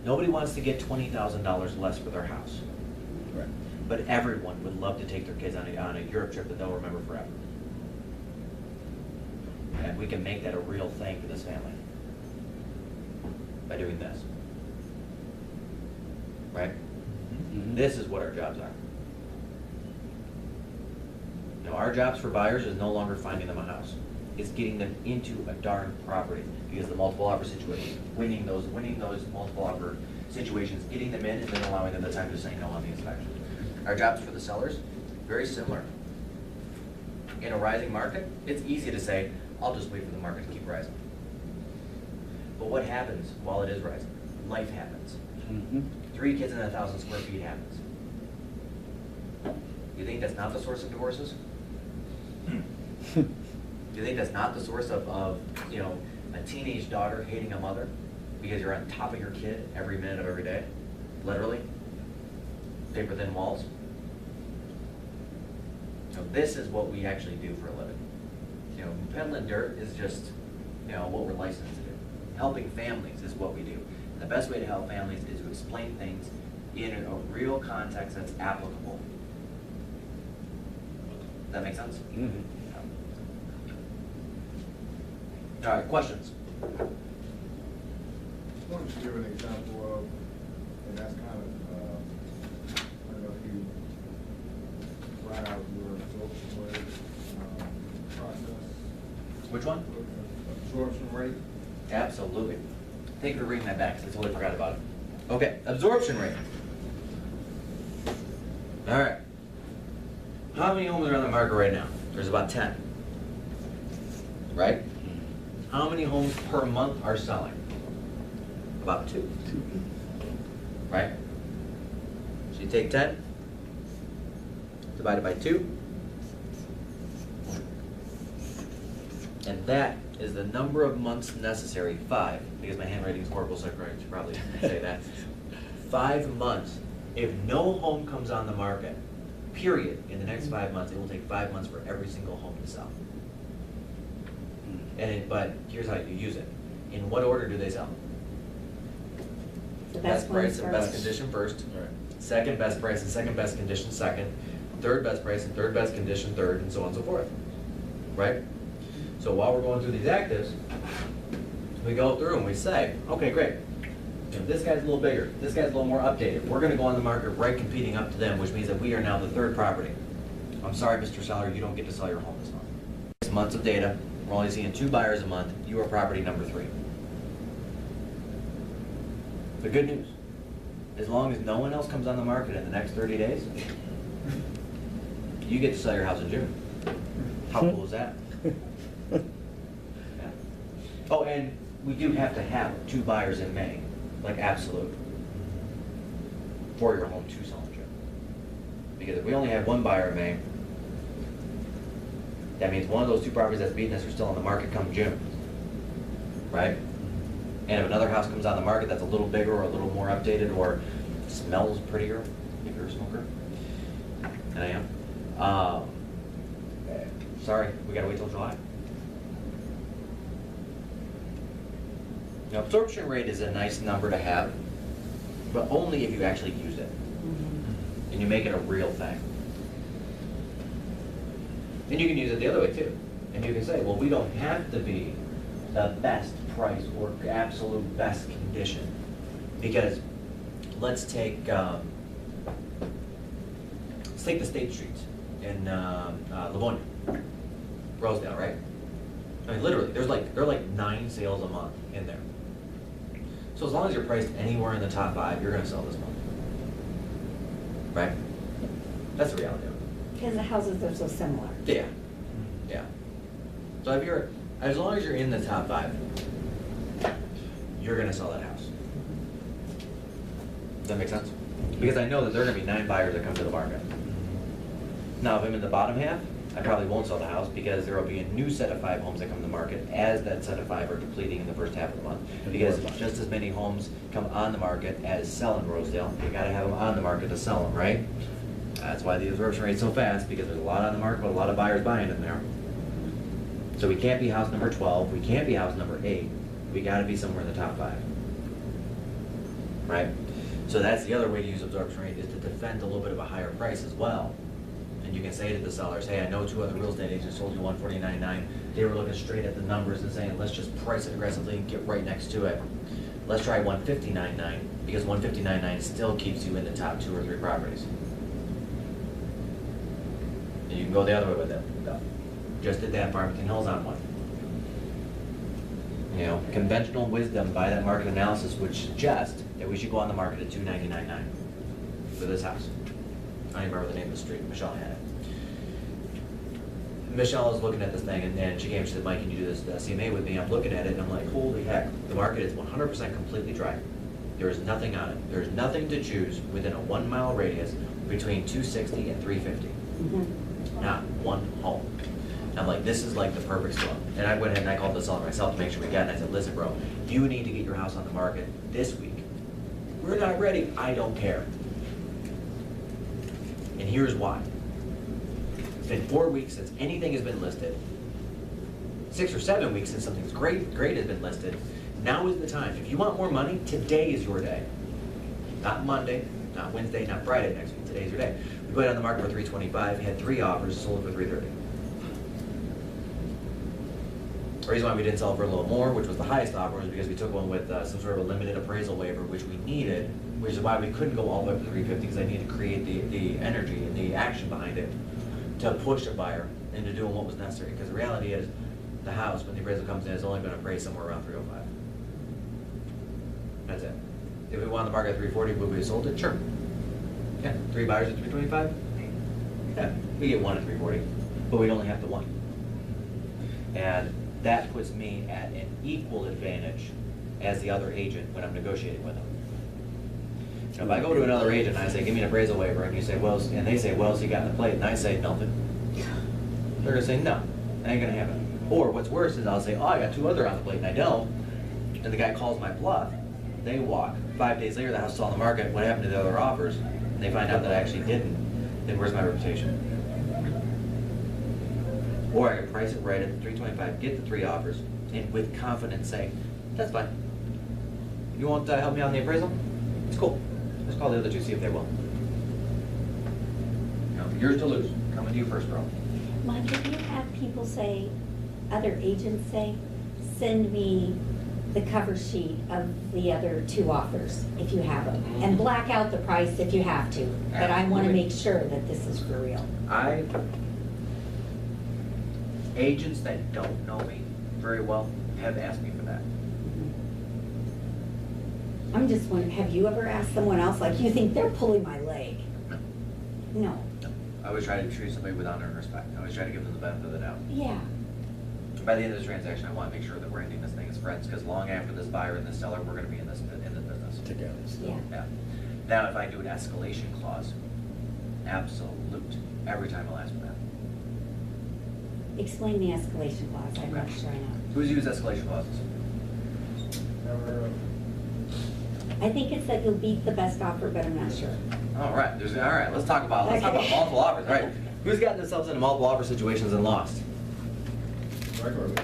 Nobody wants to get $20,000 less for their house. Right. But everyone would love to take their kids on a Europe trip that they'll remember forever. And we can make that a real thing for this family by doing this. Right? Mhm. This is what our jobs are. You know, our jobs for buyers is no longer finding them a house. It's getting them into a darn property, because the multiple offer situation, winning those multiple offer situations, getting them in and then allowing them the time to say no on the inspection. Our jobs for the sellers, very similar. In a rising market, it's easy to say, I'll just wait for the market to keep rising. But what happens while it is rising? Life happens. Mhm. 3 kids in 1,000 square feet happens. You think that's not the source of divorces? You think that's not the source of you know, a teenage daughter hating a mother because you're on top of your kid every minute of every day? Literally? Paper thin walls? So this is what we actually do for a living. You know, peddling dirt is just, you know, what we're licensed to do. Helping families is what we do. And the best way to help families is to explain things in a real context that's applicable. Does that make sense? Mhm. All right, questions? Just wanted to give an example of, and that's kind of, I don't know if you write out your absorption rate process. Which one? Absorption rate. Absolutely. Thank you for bringing that back, because I totally forgot about it. Okay, absorption rate. All right. How many homes are on the market right now? There's about 10. Right? How many homes per month are selling? About 2. Right? So you take 10, divided by 2, and that is the number of months necessary, 5, because my handwriting is horrible, so I should probably say that. 5 months. If no home comes on the market, period, in the next 5 months, it will take 5 months for every single home to sell. But here's how you use it. In what order do they sell? The Best one price and best first. condition first. Right. Second best price and second best condition second. Third best price and third best condition third, and so on and so forth. Right? So while we're going through these actives, we go through and we say, okay, great. You know, this guy's a little bigger. This guy's a little more updated. We're gonna go on the market right competing up to them, which means that we are now the third property. I'm sorry, Mr. Seller, you don't get to sell your home this month. 6 months of data, we're only seeing 2 buyers a month. You are property number 3. The good news, as long as no one else comes on the market in the next 30 days, you get to sell your house in June. How cool is that? Yeah. Oh, and we do have to have 2 buyers in May, like absolute, for your home to sell in June. Because if we only have 1 buyer in May, that means one of those 2 properties that's beating us are still on the market come June, right? And if another house comes on the market that's a little bigger or a little more updated or smells prettier, if you're a smoker, and I am, sorry, we gotta wait till July. Now, absorption rate is a nice number to have, but only if you actually use it Mhm. and you make it a real thing. And you can use it the other way too. And you can say, well, we don't have to be the best price or absolute best condition. Because let's take the State Streets in Livonia, Rosedale, right? I mean, literally, there are like 9 sales a month in there. So as long as you're priced anywhere in the top 5, you're gonna sell this month. Right? That's the reality of it. Because the houses are so similar. Yeah, yeah. So if you're, as long as you're in the top 5, you're gonna sell that house. Does that make sense? Because I know that there are gonna be 9 buyers that come to the market. Now, if I'm in the bottom half, I probably won't sell the house because there will be a new set of 5 homes that come to the market as that set of 5 are depleting in the first half of the month. Because just as many homes come on the market as sell in Rosedale, you gotta have them on the market to sell them, right? That's why the absorption rate's so fast, because there's a lot on the market, but a lot of buyers buying in there. So we can't be house number 12, we can't be house number 8, we gotta be somewhere in the top 5. Right? So that's the other way to use absorption rate, is to defend a little bit of a higher price as well. And you can say to the sellers, hey, I know 2 other real estate agents sold you 149.9. They were looking straight at the numbers and saying, let's just price it aggressively and get right next to it. Let's try 159.9, because 159.9 still keeps you in the top 2 or 3 properties. And you can go the other way with it. Just did that Farmington Hills on one. You know, conventional wisdom by that market analysis would suggest that we should go on the market at 299.9 for this house. I don't remember the name of the street. Michelle had it. Michelle is looking at this thing, and then she came and she said, Mike, can you do this CMA with me? I'm looking at it, and I'm like, holy heck, the market is 100% completely dry. There is nothing on it. There's nothing to choose within a 1 mile radius between 260 and 350. Mhm. Not one home. I'm like, this is like the perfect storm. And I went ahead and I called the seller myself to make sure we got it. And I said, listen, bro, you need to get your house on the market this week. We're not ready. I don't care. And here's why. It's been 4 weeks since anything has been listed. 6 or 7 weeks since something's great has been listed. Now is the time. If you want more money, today is your day. Not Monday, not Wednesday, not Friday next week. Today's your day. We put it on the market for $325, had 3 offers, sold for $330. The reason why we didn't sell it for a little more, which was the highest offer, was because we took one with some sort of a limited appraisal waiver, which we needed, which is why we couldn't go all the way up to 350, because I needed to create the energy and the action behind it to push a buyer into doing what was necessary. Because the reality is, the house, when the appraisal comes in, is only going to appraise somewhere around 305. That's it. If we wanted the market at 340, would we have sold it? Sure. Yeah, 3 buyers at 325? Yeah, we get 1 at 340, but we'd only have the 1. And that puts me at an equal advantage as the other agent when I'm negotiating with them. Now, if I go to another agent and I say, give me an appraisal waiver, and you say, well, and they say, well, so you got in the plate, and I say, nothing. They're gonna say, no, that ain't gonna happen. Or what's worse is I'll say, oh, I got 2 other on the plate, and I don't, and the guy calls my bluff, they walk. 5 days later, the house is on the market, what happened to the other offers? And they find out that I actually didn't, then where's my reputation? Or I can price it right at $325, get the 3 offers, and with confidence say, that's fine. You won't help me on the appraisal? It's cool. Just call the other two, see if they will. You know, yours to lose. Coming to you first, bro. Mike, if you have people say, other agents say, send me the cover sheet of the other two offers, if you have them, and black out the price if you have to. But I want to Absolutely. make sure that this is for real. Agents that don't know me very well have asked me for that. I'm just wondering, have you ever asked someone else, like, you think they're pulling my leg? No. I always try to treat somebody with honor and respect. I always try to give them the benefit of the doubt. Yeah. By the end of the transaction, I want to make sure that we're ending this thing as friends, because long after this buyer and this seller, we're going to be in this business. Together, so. Yeah. Yeah. Now, if I do an escalation clause, absolute. Every time I'll ask for that. Explain the escalation clause, I'm not Okay. sure I know. Who's used escalation clauses? Never heard of it. I think it's that you'll beat the best offer, but I'm not sure. All right. All right. Let's talk about multiple offers. All right. Who's gotten themselves into multiple offer situations and lost? Regularly.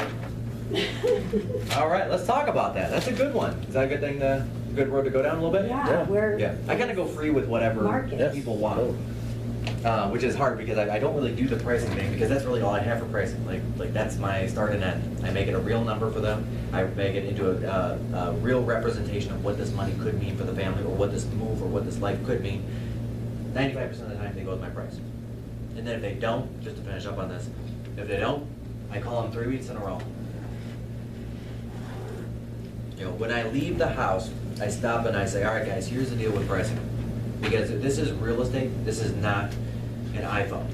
All right. Let's talk about that. That's a good one. Is that a good thing? A good road to go down a little bit? Yeah, we're. Yeah. I kind of go free with whatever Market. Yes. people want. Totally. Which is hard because I don't really do the pricing thing, because that's really all I have for pricing. Like that's my start and end. I make it a real number for them. I make it into a real representation of what this money could mean for the family, or what this move or what this life could mean. 95% of the time they go with my price. And then if they don't, just to finish up on this, if they don't, I call them 3 weeks in a row. You know, when I leave the house, I stop and I say, all right guys, here's the deal with pricing. Because this is real estate, this is not an iPhone.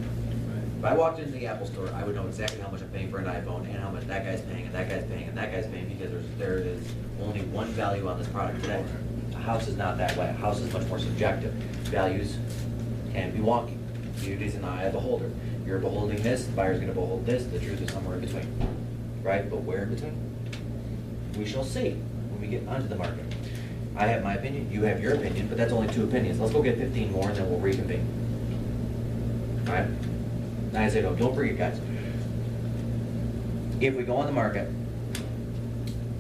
If I walked into the Apple store, I would know exactly how much I'm paying for an iPhone, and how much that guy's paying, and that guy's paying, and that guy's paying, because there is only one value on this product today. A house is not that way. A house is much more subjective. Values can be wonky. Beauty is in the eye of the beholder. You're beholding this, the buyer's gonna behold this, the truth is somewhere in between. Right? But where in between? We shall see when we get onto the market. I have my opinion, you have your opinion, but that's only 2 opinions. Let's go get 15 more and then we'll reconvene. All right? Now I say, don't forget, guys. If we go on the market,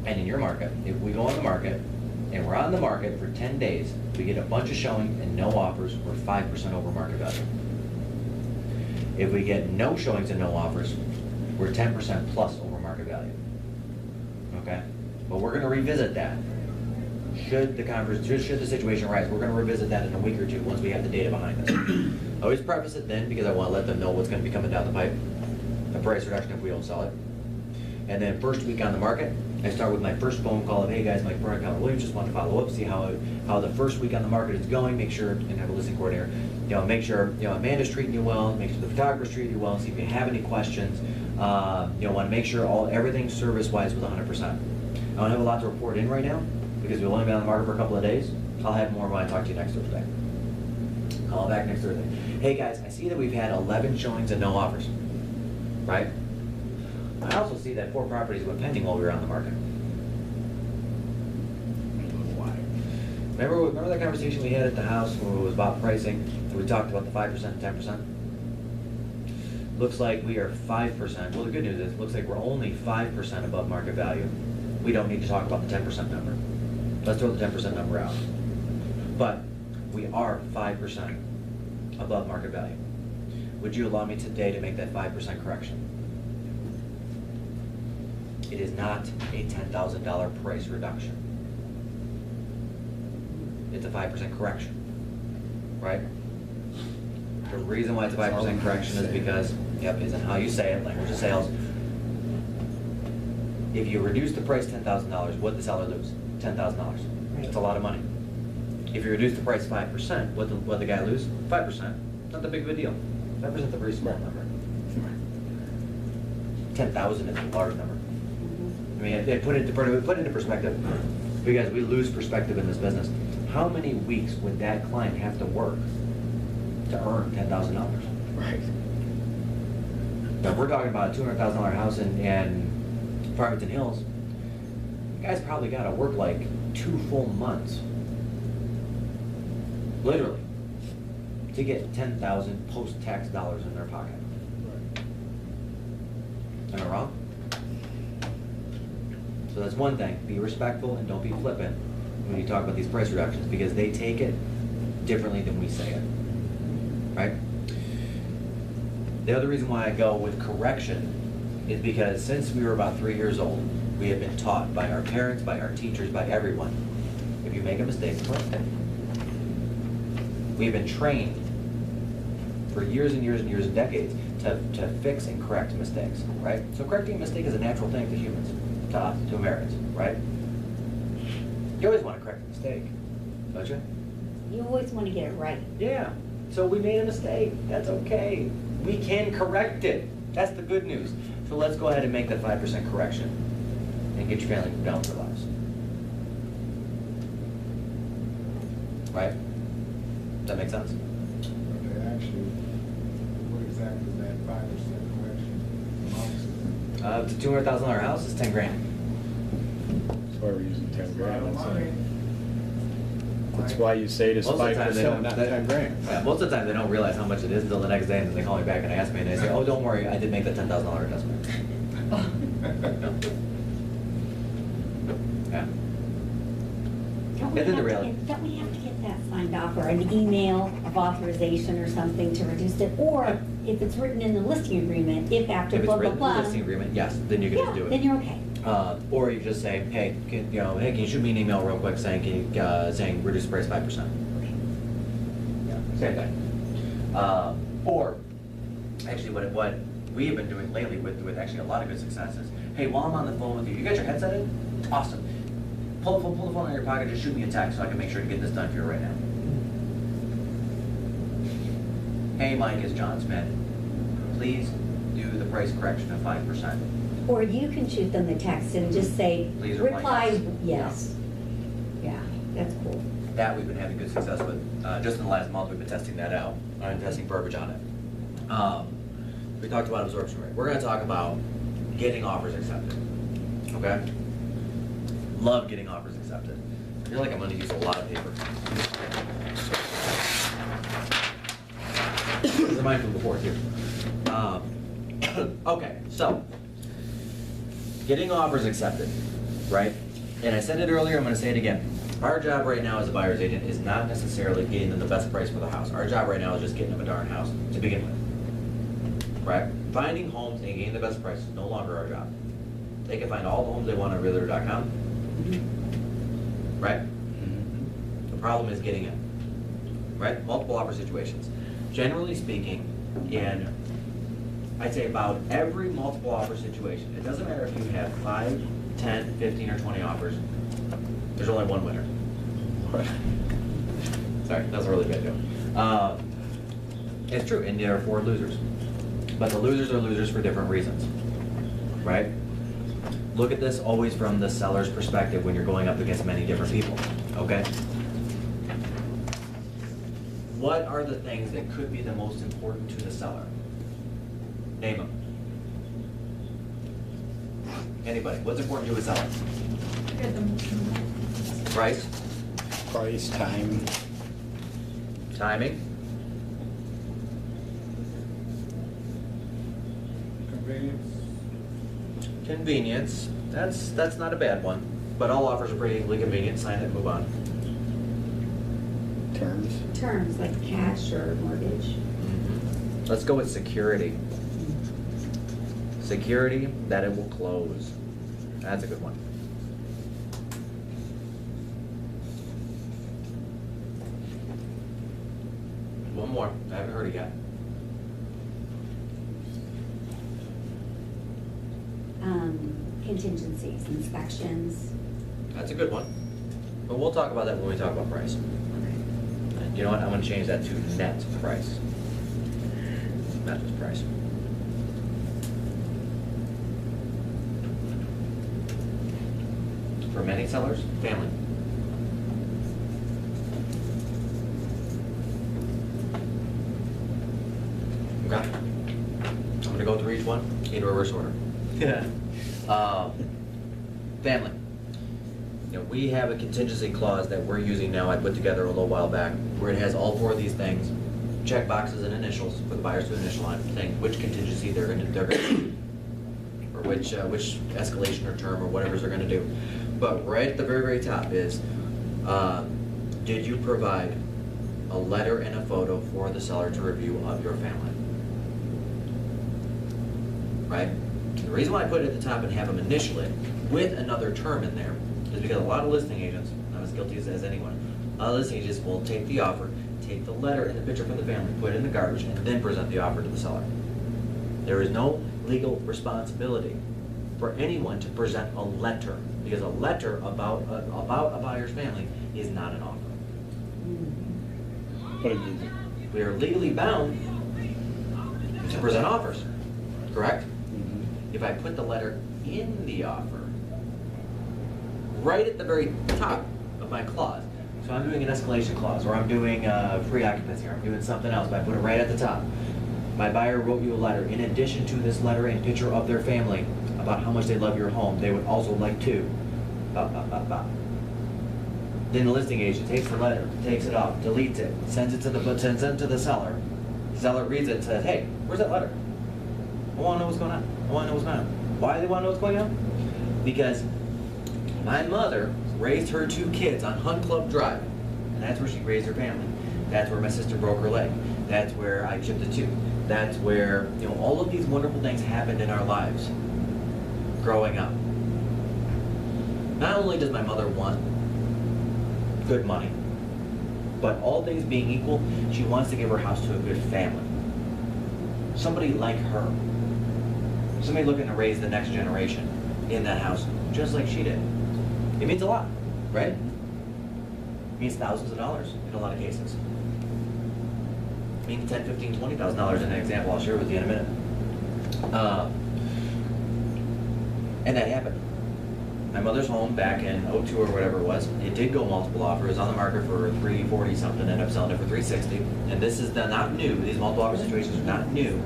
and in your market, if we go on the market, and we're on the market for 10 days, we get a bunch of showings and no offers, we're 5% over market value. If we get no showings and no offers, we're 10% plus over market value. Okay? But we're gonna revisit that. Should the situation arise, we're gonna revisit that in a week or two once we have the data behind us. I always preface it then, because I wanna let them know what's gonna be coming down the pipe. A price reduction if we don't sell it. And then first week on the market, I start with my first phone call of, hey guys, Mike Perna, Keller Williams, just want to follow up, see how the first week on the market is going, make sure, and have a listing coordinator, make sure, Amanda's treating you well, make sure the photographer's treating you well, see if you have any questions. Want to make sure everything service-wise with 100%. I don't have a lot to report in right now, because we've only been on the market for a couple of days. I'll have more when I talk to you next Thursday. Call back next Thursday. Hey guys, I see that we've had 11 showings and no offers, right? I also see that 4 properties went pending while we were on the market. Remember that conversation we had at the house when it was about pricing, and we talked about the 5% and 10%? Looks like we are 5%. Well, the good news is, it looks like we're only 5% above market value. We don't need to talk about the 10% number. Let's throw the 10% number out. But we are 5% above market value. Would you allow me today to make that 5% correction? It is not a $10,000 price reduction. It's a 5% correction, right? The reason why it's a 5% correction is because, isn't how you say it, language of sales. If you reduce the price $10,000, what the seller lose? $10,000. That's a lot of money. If you reduce the price 5%, what the guy lose? 5%. Not that big of a deal. 5% is a very small number. 10,000 is a large number. I mean, put it into perspective, because we lose perspective in this business. How many weeks would that client have to work to earn $10,000? Right. Now, if we're talking about a $200,000 house in Farmington Hills, the guy's probably got to work like 2 full months, literally, to get 10,000 post-tax dollars in their pocket. Am I wrong? So that's one thing. Be respectful and don't be flippant when you talk about these price reductions, because they take it differently than we say it, right? The other reason why I go with correction is because since we were about 3 years old, we have been taught by our parents, by our teachers, by everyone, if you make a mistake, correct it. We've been trained for years and years and years and decades to fix and correct mistakes, right? So correcting a mistake is a natural thing to humans, to us, to Americans, right? You always want to correct a mistake, don't you? You always want to get it right. Yeah. So we made a mistake. That's okay. We can correct it. That's the good news. So let's go ahead and make that 5% correction and get your family down for lives. Right? Does that make sense? Okay, actually, what exactly is that 5% correction? It's a $200,000 house, it's 10 grand. That's why we're using 10 grand. Money. That's why you say to Most of the spike time for they them, don't- not they- 10 grand. Yeah, most of the time they don't realize how much it is until the next day, and then they call me back and ask me, and they say, oh, don't worry, I did make that $10,000 adjustment. Yeah. Don't we And then the have to reality- get- Don't we have to get that signed off, or an email of authorization or something to reduce it? Or if it's written in the listing agreement, if after If it's blah, blah, written in the blah. listing agreement, yes, then you can just do Yeah, it. then you're okay. Or you just say, hey, can you shoot me an email real quick saying, saying reduce the price 5%. Yeah, same thing. Or, actually, what we have been doing lately with actually a lot of good successes, hey, while I'm on the phone with you, you got your headset in? Awesome. Pull the phone out of your pocket, just shoot me a text so I can make sure to get this done for you right now. Hey, Mike, it's John Smith. Please do the price correction of 5%. Or you can shoot them the text and just say, Please reply yes. yes. Yeah, that's cool. That we've been having good success with. Just in the last month, we've been testing that out, and testing verbiage on it. We talked about absorption rate. We're gonna talk about getting offers accepted, okay? Love getting offers accepted. I feel like I'm gonna use a lot of paper. These are mine from before, too. Okay, so, getting offers accepted, right? And I said it earlier, I'm gonna say it again. Our job right now as a buyer's agent is not necessarily getting them the best price for the house. Our job right now is just getting them a darn house to begin with, right? Finding homes and getting the best price is no longer our job. They can find all the homes they want on realtor.com, right? The problem is getting in, right? Multiple offer situations. Generally speaking, in I'd say about every multiple offer situation, it doesn't matter if you have 5, 10, 15, or 20 offers, there's only one winner. Sorry, that was a really bad joke. It's true, and there are 4 losers. But the losers are losers for different reasons, right? Look at this always from the seller's perspective when you're going up against many different people, okay? What are the things that could be the most important to the seller? Name them. Anybody, what's important to a seller? Price? Price, time. Timing? Convenience. Convenience. That's not a bad one. But all offers are pretty equally convenient. Sign it, move on. Terms. Terms like cash or mortgage. Let's go with security. Security that it will close. That's a good one. One more. I haven't heard it yet. Contingencies, inspections. That's a good one. But we'll talk about that when we talk about price. And you know what? I'm going to change that to net price. Not just price. For many sellers, family. Okay. I'm going to go through each one in reverse order. Yeah. Family. You know, we have a contingency clause that we're using now. I put together a little while back where it has all 4 of these things, check boxes and initials for the buyers to initial on, saying which contingency they're going to do, or which escalation or term or whatever they're going to do. But right at the very, very top is Did you provide a letter and a photo for the seller to review of your family? Right? The reason why I put it at the top and have them initial it with another term in there is because a lot of listing agents, I'm as guilty as anyone, a lot of listing agents will take the offer, take the letter and the picture from the family, put it in the garbage, and then present the offer to the seller. There is no legal responsibility for anyone to present a letter, because a letter about a buyer's family is not an offer. But it is. We are legally bound to present offers, correct? Mhm. If I put the letter in the offer, right at the very top of my clause, so I'm doing an escalation clause, or I'm doing free occupancy, or I'm doing something else, but I put it right at the top. My buyer wrote you a letter. In addition to this letter and picture of their family about how much they love your home, they would also like to, Then the listing agent takes the letter, takes it off, deletes it, sends it to the seller. The seller reads it and says, hey, where's that letter? I want to know what's going on. I want to know what's going on. Why do they want to know what's going on? Because my mother raised her 2 kids on Hunt Club Drive, and that's where she raised her family. That's where my sister broke her leg. That's where I chipped a tooth. That's where, all of these wonderful things happened in our lives growing up. Not only does my mother want good money, but all things being equal, she wants to give her house to a good family. Somebody like her. Somebody looking to raise the next generation in that house, just like she did. It means a lot, right? It means thousands of dollars in a lot of cases. It means $10,000, $15,000, $20,000 in an example I'll share with you in a minute. And that happened. My mother's home back in '02 or whatever it was, it did go multiple offers. It was on the market for $340 something, ended up selling it for $360. And this is not new. These multiple offer situations are not new.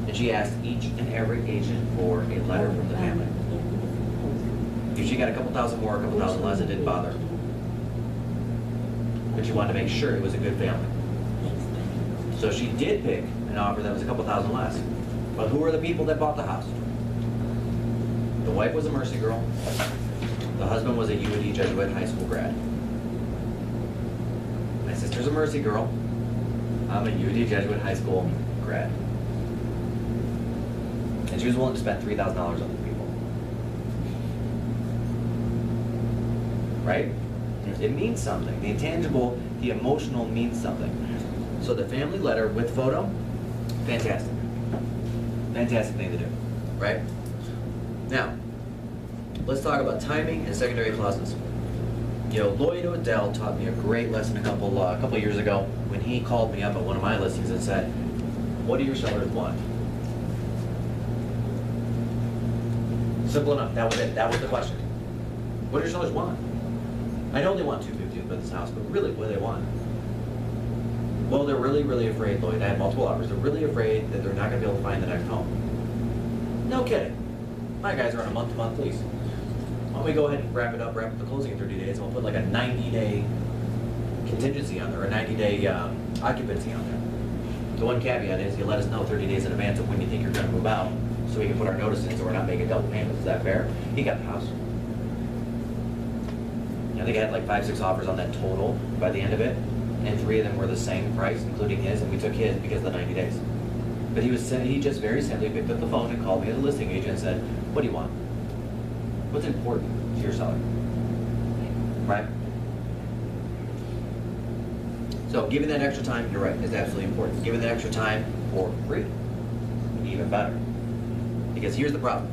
And she asked each and every agent for a letter from the family. If she got a couple thousand more, a couple thousand less, it didn't bother her. But she wanted to make sure it was a good family. So she did pick an offer that was a couple thousand less. But who are the people that bought the house? The wife was a Mercy girl. The husband was a UAD Jesuit high school grad. My sister's a Mercy girl. I'm a UAD Jesuit high school grad. And she was willing to spend $3,000 on these people. Right? It means something. The intangible, the emotional means something. So the family letter with photo, fantastic. Fantastic thing to do, right? Now, let's talk about timing and secondary clauses. Lloyd Odell taught me a great lesson a couple years ago when he called me up at one of my listings and said, what do your sellers want? Simple enough, that was it, that was the question. What do your sellers want? I know they want $250 for this house, but really, what do they want? Well, they're really, really afraid, Lloyd. I had multiple offers. They're really afraid that they're not going to be able to find the next home. No kidding. My guys are on a month-to-month lease. Why don't we go ahead and wrap up the closing in 30 days, and we'll put like a 90-day contingency on there, or a 90-day occupancy on there. The one caveat is you let us know 30 days in advance of when you think you're going to move out, so we can put our notice in so we're not making double payments. Is that fair? He got the house. I think I had like 5-6 offers on that total by the end of it, and 3 of them were the same price, including his, and we took his because of the 90 days. But he just very simply picked up the phone and called me as a listing agent and said, what do you want? What's important to your seller? Right? So giving that extra time, you're right, is absolutely important. Giving that extra time for free, even better. Because here's the problem.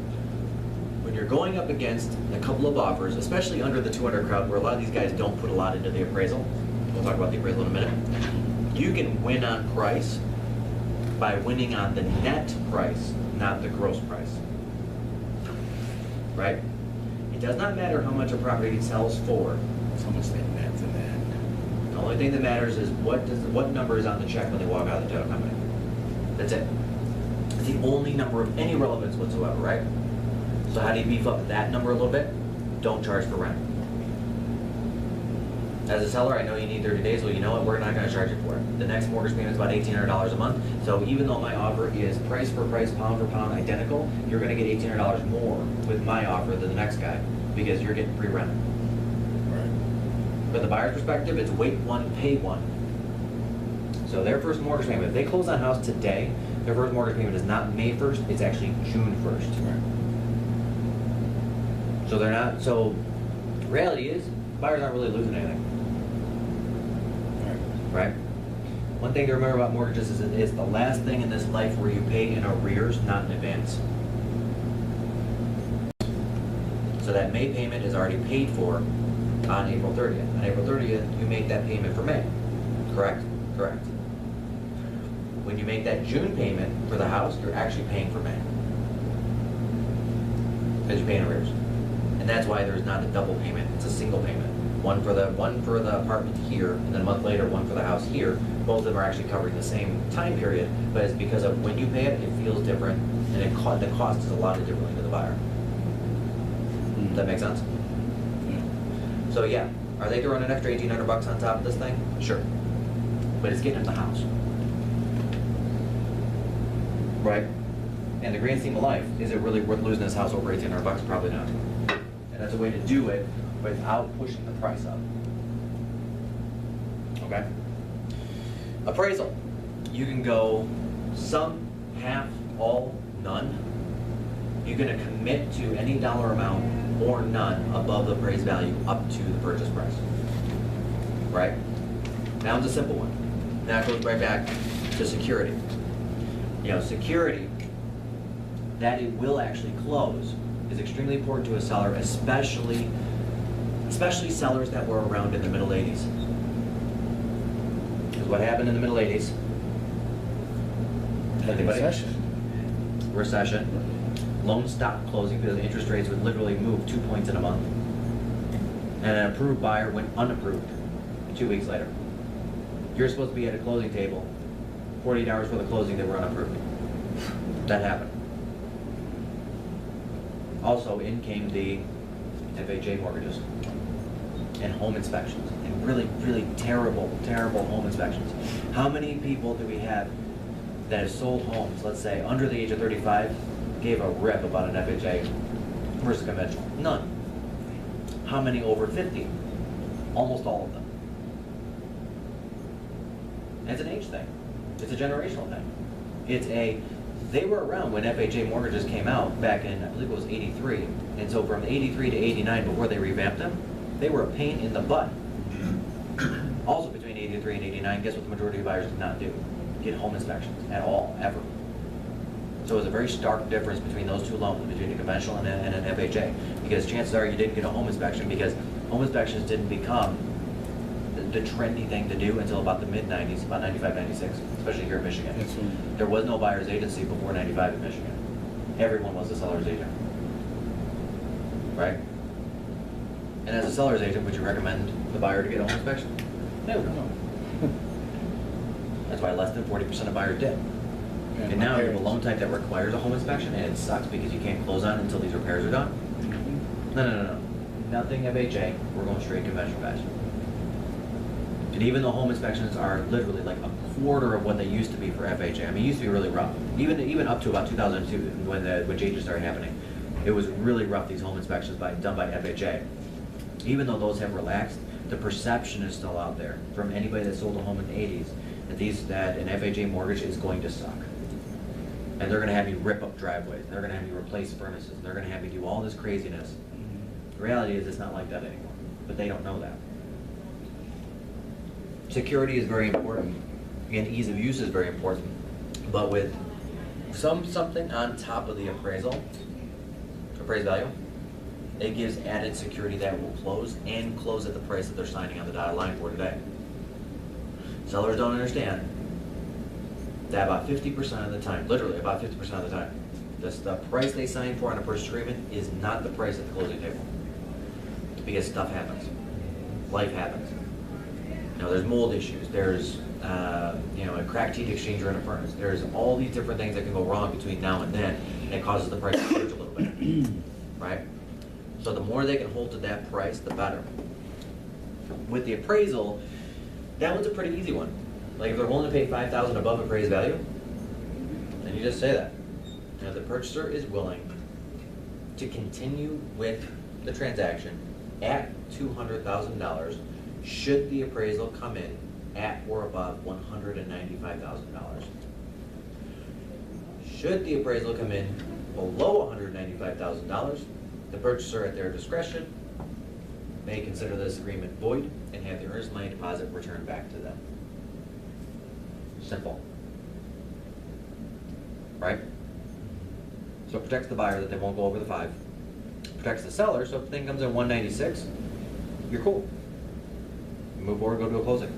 When you're going up against a couple of offers, especially under the 200 crowd, where a lot of these guys don't put a lot into the appraisal, we'll talk about the appraisal in a minute, you can win on price by winning on the net price, not the gross price. Right? It does not matter how much a property sells for. It's how much they net to that. The only thing that matters is what number is on the check when they walk out of the title company. That's it. It's the only number of any relevance whatsoever, right? So how do you beef up that number a little bit? Don't charge for rent. As a seller, I know you need 30 days. Well, you know what? We're not going to charge you for it. The next mortgage payment is about $1,800 a month. So even though my offer is price for price, pound for pound, identical, you're going to get $1,800 more with my offer than the next guy because you're getting free rent. Right. From the buyer's perspective, it's wait one, pay one. So their first mortgage payment, if they close on a house today, their first mortgage payment is not May 1st, it's actually June 1st. So they're not, so reality is, buyers aren't really losing anything, right? One thing to remember about mortgages is it's the last thing in this life where you pay in arrears, not in advance. So that May payment is already paid for on April 30th. On April 30th, you make that payment for May, correct? Correct. When you make that June payment for the house, you're actually paying for May. Because you're paying arrears. And that's why there's not a double payment, it's a single payment. One for the apartment here, and then a month later, one for the house here. Both of them are actually covering the same time period, but it's because of when you pay it, it feels different, and the cost is allotted differently to the buyer. Does that make sense? So yeah, are they throwing an extra $1,800 on top of this thing? Sure. But it's getting them the house. Right? And the grand scheme of life, is it really worth losing this house over $1,800? Probably not. And that's a way to do it without pushing the price up. Okay? Appraisal. You can go some, half, all, none. You're going to commit to any dollar amount or none above the appraised value up to the purchase price. Right? That one's a simple one. That goes right back to security. You know, security, that it will actually close, is extremely important to a seller, especially sellers that were around in the middle 80s. Because what happened in the middle 80s? Anybody? Recession. Loans stopped closing because interest rates would literally move 2 points in a month. And an approved buyer went unapproved 2 weeks later. You're supposed to be at a closing table 48 hours for the closing, they were unapproved. That happened. Also, in came the FHA mortgages and home inspections, and really, really terrible, terrible home inspections. How many people do we have that have sold homes, let's say, under the age of 35, gave a rip about an FHA versus conventional? None. How many over 50? Almost all of them. And it's an age thing. It's a generational thing. They were around when FHA mortgages came out back in, I believe it was 83. And so from 83 to 89, before they revamped them, they were a pain in the butt. Also between 83 and 89, guess what the majority of buyers did not do? Get home inspections at all, ever. So it was a very stark difference between those two loans, between a conventional and an FHA. Because chances are you didn't get a home inspection because home inspections didn't become the trendy thing to do until about the mid-90s, about 95, 96, especially here in Michigan. There was no buyer's agency before 95 in Michigan. Everyone was a seller's agent. Right? And as a seller's agent, would you recommend the buyer to get a home inspection? No. That's why less than 40% of buyers did. And now you have a loan type that requires a home inspection, and it sucks because you can't close on it until these repairs are done. No. Nothing FHA, we're going straight conventional, guys. And even though home inspections are literally like a quarter of what they used to be for FHA, I mean, it used to be really rough. Even up to about 2002, when changes started happening, it was really rough, these home inspections done by FHA. Even though those have relaxed, the perception is still out there from anybody that sold a home in the 80s that an FHA mortgage is going to suck. And they're going to have you rip up driveways, they're going to have you replace furnaces, they're going to have you do all this craziness. The reality is it's not like that anymore, but they don't know that. Security is very important, and ease of use is very important, but with something on top of the appraised value, it gives added security that will close and close at the price that they're signing on the dotted line for today. Sellers don't understand that about 50% of the time, literally about 50% of the time, the price they sign for on a purchase agreement is not the price at the closing table. Because stuff happens. Life happens. You know, there's mold issues, there's a cracked heat exchanger in a furnace. There's all these different things that can go wrong between now and then, and it causes the price to surge a little bit, right? So the more they can hold to that price, the better. With the appraisal, that one's a pretty easy one. Like if they're willing to pay $5,000 above appraised value, then you just say that. You know, the purchaser is willing to continue with the transaction at $200,000 should the appraisal come in at or above $195,000. Should the appraisal come in below $195,000, the purchaser at their discretion may consider this agreement void and have the earnest money deposit returned back to them. Simple. Right? So it protects the buyer that they won't go over the 5. Protects the seller, so if the thing comes in 196, you're cool. You move forward, go to a closing.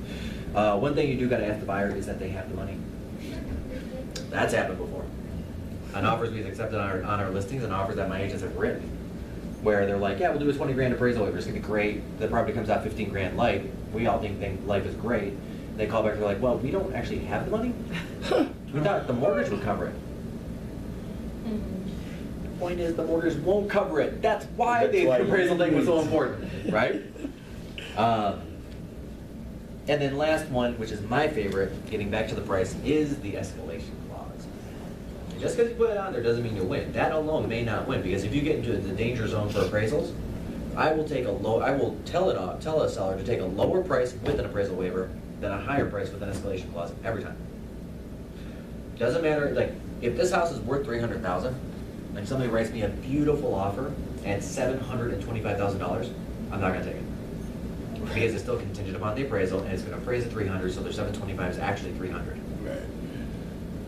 One thing you do gotta ask the buyer is that they have the money. That's happened before. On offers we've accepted on our listings and offers that my agents have written, where they're like, yeah, we'll do a 20 grand appraisal waiver, it's gonna be great. The property comes out 15 grand light. We all think life is great. They call back, they're like, well, we don't actually have the money. We thought the mortgage would cover it. The point is, the mortgage won't cover it. That's why That's the why appraisal you thing was so need- important, right? And then last one, which is my favorite, getting back to the price, is the escalation clause. Just because you put it on there doesn't mean you'll win. That alone may not win, because if you get into the danger zone for appraisals, I will tell a seller to take a lower price with an appraisal waiver than a higher price with an escalation clause every time. Doesn't matter, like, if this house is worth $300,000, and somebody writes me a beautiful offer at $725,000, I'm not gonna take it. Because it's still contingent upon the appraisal, and it's gonna appraise at 300, so their 725 is actually 300. Right.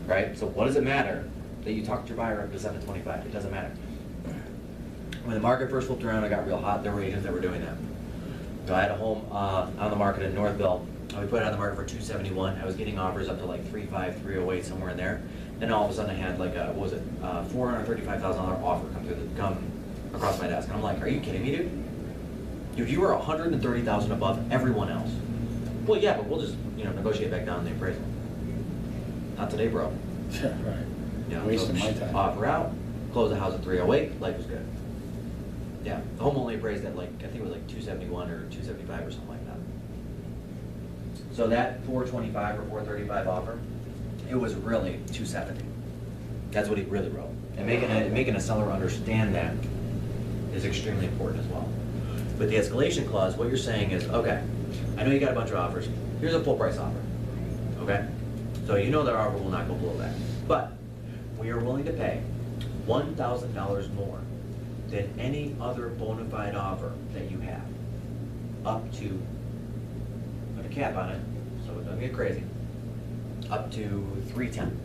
Right? So what does it matter that you talked your buyer up to 725? It doesn't matter. When the market first flipped around, it got real hot. There were agents that were doing that. So I had a home on the market in Northville. We put it on the market for 271. I was getting offers up to like 305, 308, somewhere in there. Then all of a sudden I had like a, what was it, $435,000 offer come across my desk. And I'm like, are you kidding me, dude? Dude, you were 130,000 above everyone else. Well, yeah, but we'll just, negotiate back down the appraisal. Not today, bro. Yeah, right. Yeah, Wasting so my time. Offer out, close the house at 308, life was good. Yeah, the home only appraised at like, I think it was like 271 or 275 or something like that. So that 425 or 435 offer, it was really 270. That's what he really wrote. And making a seller understand that is extremely important as well. With the escalation clause, what you're saying is, okay, I know you got a bunch of offers. Here's a full price offer, okay? So you know their offer will not go below that. But we are willing to pay $1,000 more than any other bona fide offer that you have, up to, put a cap on it, so it doesn't get crazy, up to 310,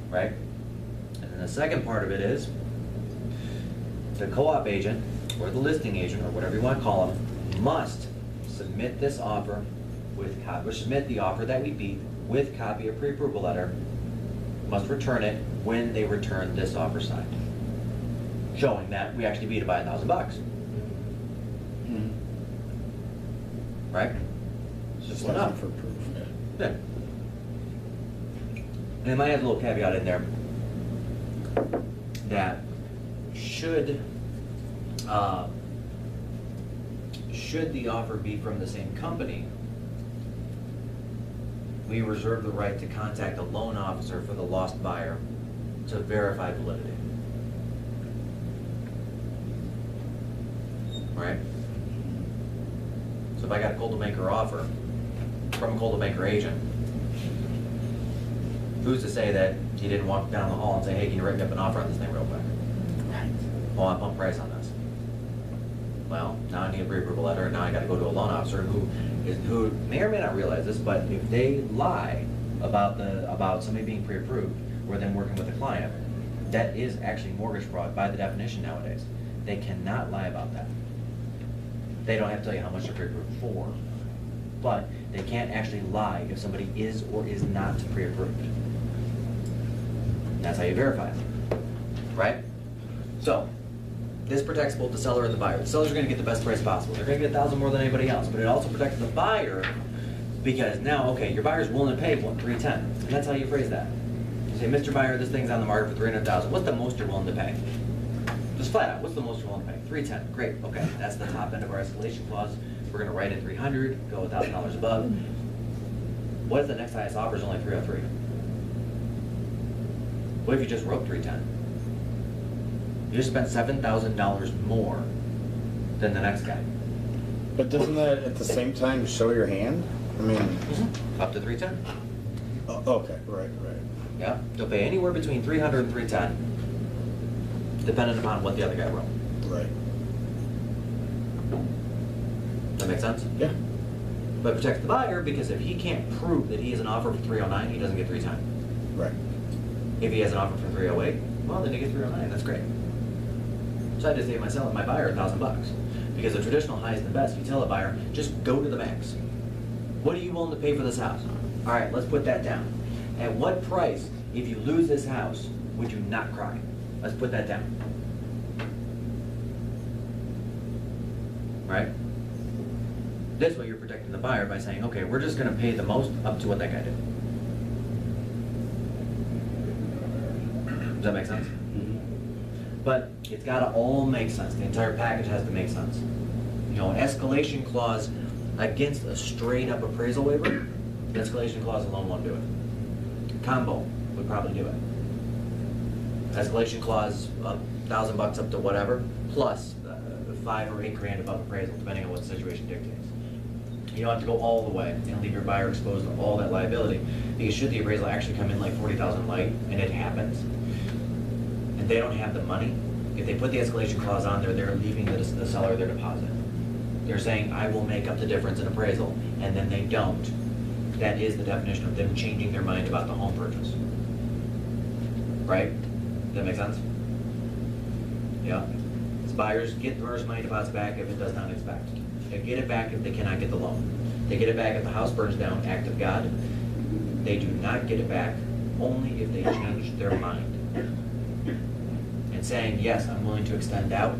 right? And then the second part of it is, the co-op agent, or the listing agent, or whatever you want to call them, must submit this offer with copy, or submit the offer that we beat with copy of pre-approval letter, must return it when they return this offer signed, showing that we actually beat it by $1,000. Mhm. Right? Just Simple enough. for proof. Yeah. And it might have a little caveat in there that should the offer be from the same company, we reserve the right to contact a loan officer for the lost buyer to verify validity. Right? So if I got a Coldwell-Banker offer from a Coldwell-Banker agent, who's to say that he didn't walk down the hall and say, hey, can you write me up an offer on this thing real quick? Right. Oh, I pump price on this. Well, now I need a pre-approval letter, and now I gotta go to a loan officer who may or may not realize this, but if they lie about somebody being pre-approved or them working with a client, that is actually mortgage fraud by the definition nowadays. They cannot lie about that. They don't have to tell you how much they're pre-approved for, but they can't actually lie if somebody is or is not pre-approved. That's how you verify it, right? So, this protects both the seller and the buyer. The sellers are gonna get the best price possible. They're gonna get $1,000 more than anybody else, but it also protects the buyer because now, okay, your buyer's willing to pay $310, and that's how you phrase that. You say, Mr. Buyer, this thing's on the market for $300,000. What's the most you're willing to pay? Just flat out, what's the most you're willing to pay? $310, great, okay, that's the top end of our escalation clause. We're gonna write in $300, go $1,000 above. What if the next highest offer is only $303? What if you just wrote $310? You just spent $7,000 more than the next guy. But doesn't that at the same time show your hand? I mean, Up to 310. okay, right. Yeah, they'll pay anywhere between 300 and 310, depending upon what the other guy wrote. Right. That make sense? Yeah. But it protects the buyer, because if he can't prove that he has an offer for 309, he doesn't get 310. Right. If he has an offer for 308, well, then he gets 309, that's great. So I just save my buyer $1,000. Because the traditional highest and best, you tell a buyer, just go to the max. What are you willing to pay for this house? All right, let's put that down. At what price, if you lose this house, would you not cry? Let's put that down. Right? This way you're protecting the buyer by saying, okay, we're just gonna pay the most up to what that guy did. Does that make sense? But it's gotta all make sense. The entire package has to make sense. You know, an escalation clause against a straight up appraisal waiver, the escalation clause alone won't do it. Combo would probably do it. Escalation clause, $1,000 up to whatever, plus $5 or $8 above appraisal, depending on what the situation dictates. You don't have to go all the way and leave your buyer exposed to all that liability, because should the appraisal actually come in like 40,000 light, and it happens, and they don't have the money, if they put the escalation clause on there, they're leaving the seller their deposit. They're saying, I will make up the difference in appraisal, and then they don't. That is the definition of them changing their mind about the home purchase. Right? Does that make sense? Yeah. So buyers get the first money deposit back if it does not expect. They get it back if they cannot get the loan. They get it back if the house burns down, act of God. They do not get it back only if they change their mind. And saying, yes, I'm willing to extend out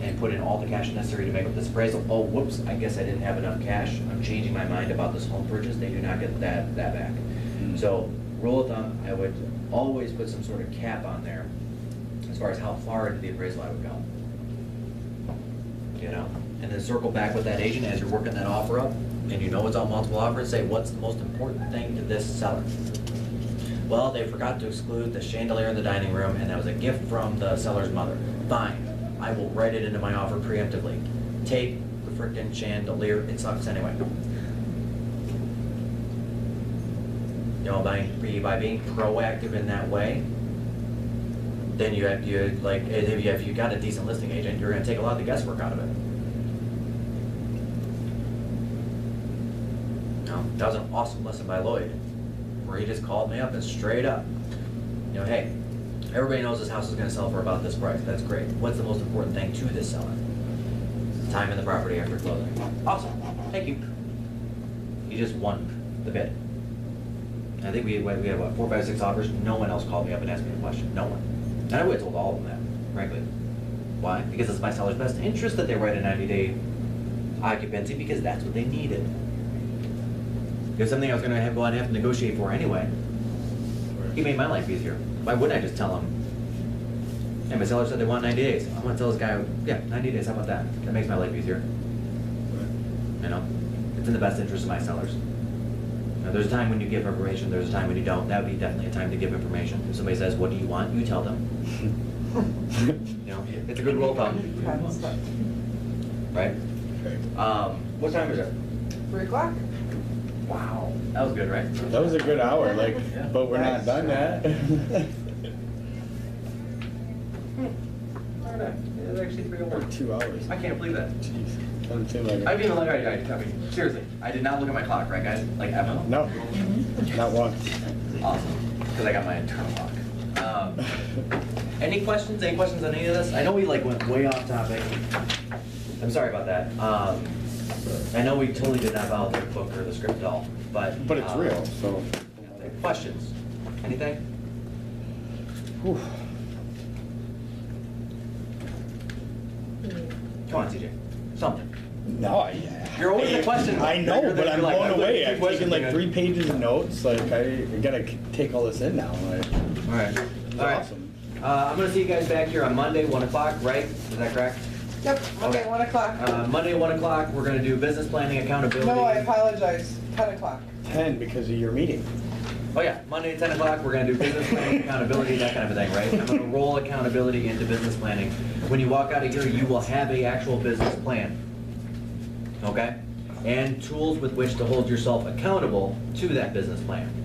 and put in all the cash necessary to make up this appraisal. Oh, whoops, I guess I didn't have enough cash. I'm changing my mind about this home purchase. They do not get that back. So, rule of thumb, I would always put some sort of cap on there as far as how far into the appraisal I would go. You know? And then circle back with that agent as you're working that offer up, and you know it's on multiple offers, say, what's the most important thing to this seller? Well, they forgot to exclude the chandelier in the dining room, and that was a gift from the seller's mother. Fine, I will write it into my offer preemptively. Take the frickin' chandelier, it sucks anyway. You know, by being proactive in that way, then if you got a decent listing agent, you're gonna take a lot of the guesswork out of it. No, that was an awesome lesson by Lloyd, where he just called me up and straight up, you know, hey, everybody knows this house is gonna sell for about this price, that's great. What's the most important thing to this seller? Time in the property after closing. Awesome, thank you. He just won the bid. I think we had, what, 4, 5, 6 offers? No one else called me up and asked me a question, no one. And I would have told all of them that, frankly. Why? Because it's my seller's best interest that they write a 90-day occupancy, because that's what they needed. It's something I was gonna go out and have to negotiate for anyway. He made my life easier. Why wouldn't I just tell him, hey, my seller said they want 90 days. I'm gonna tell this guy, yeah, 90 days, how about that? That makes my life easier. You know? It's in the best interest of my sellers. Now, there's a time when you give information, there's a time when you don't. That would be definitely a time to give information. If somebody says, what do you want? You tell them. You know, it's a good rule of thumb. Right? What time is it? 3 o'clock. Wow. That was good, right? That was a good hour, like, Yeah. but we're not done yet. It was actually 3 Or over. 2 hours. I can't believe that. Jeez. Doesn't seem like it. I mean, I mean, seriously, I did not look at my clock, right, guys? Like, ever. No, not once. Awesome, because I got my internal clock. Any questions? Any questions on any of this? I know we like went way off topic. I'm sorry about that. I know we totally did not follow the book or the script at all, but. But it's real, so. Questions? Anything? Whew. Come on, CJ. Something. No, yeah. You're always the question. I know, You're but I'm like, blown I'm away. looking I've at taken like questions, 3 pages of notes. Like I gotta take all this in now. Like, All right. it's All right. awesome. I'm gonna see you guys back here on Monday, 1 o'clock, right? Is that correct? Yep, Monday, Okay. 1 o'clock. Monday, 1 o'clock, we're gonna do business planning, accountability. No, I apologize, 10 o'clock. 10 because of your meeting. Oh yeah, Monday at 10 o'clock, we're gonna do business planning, accountability, that kind of a thing, right? I'm gonna roll accountability into business planning. When you walk out of here, you will have a actual business plan. okay? And tools with which to hold yourself accountable to that business plan.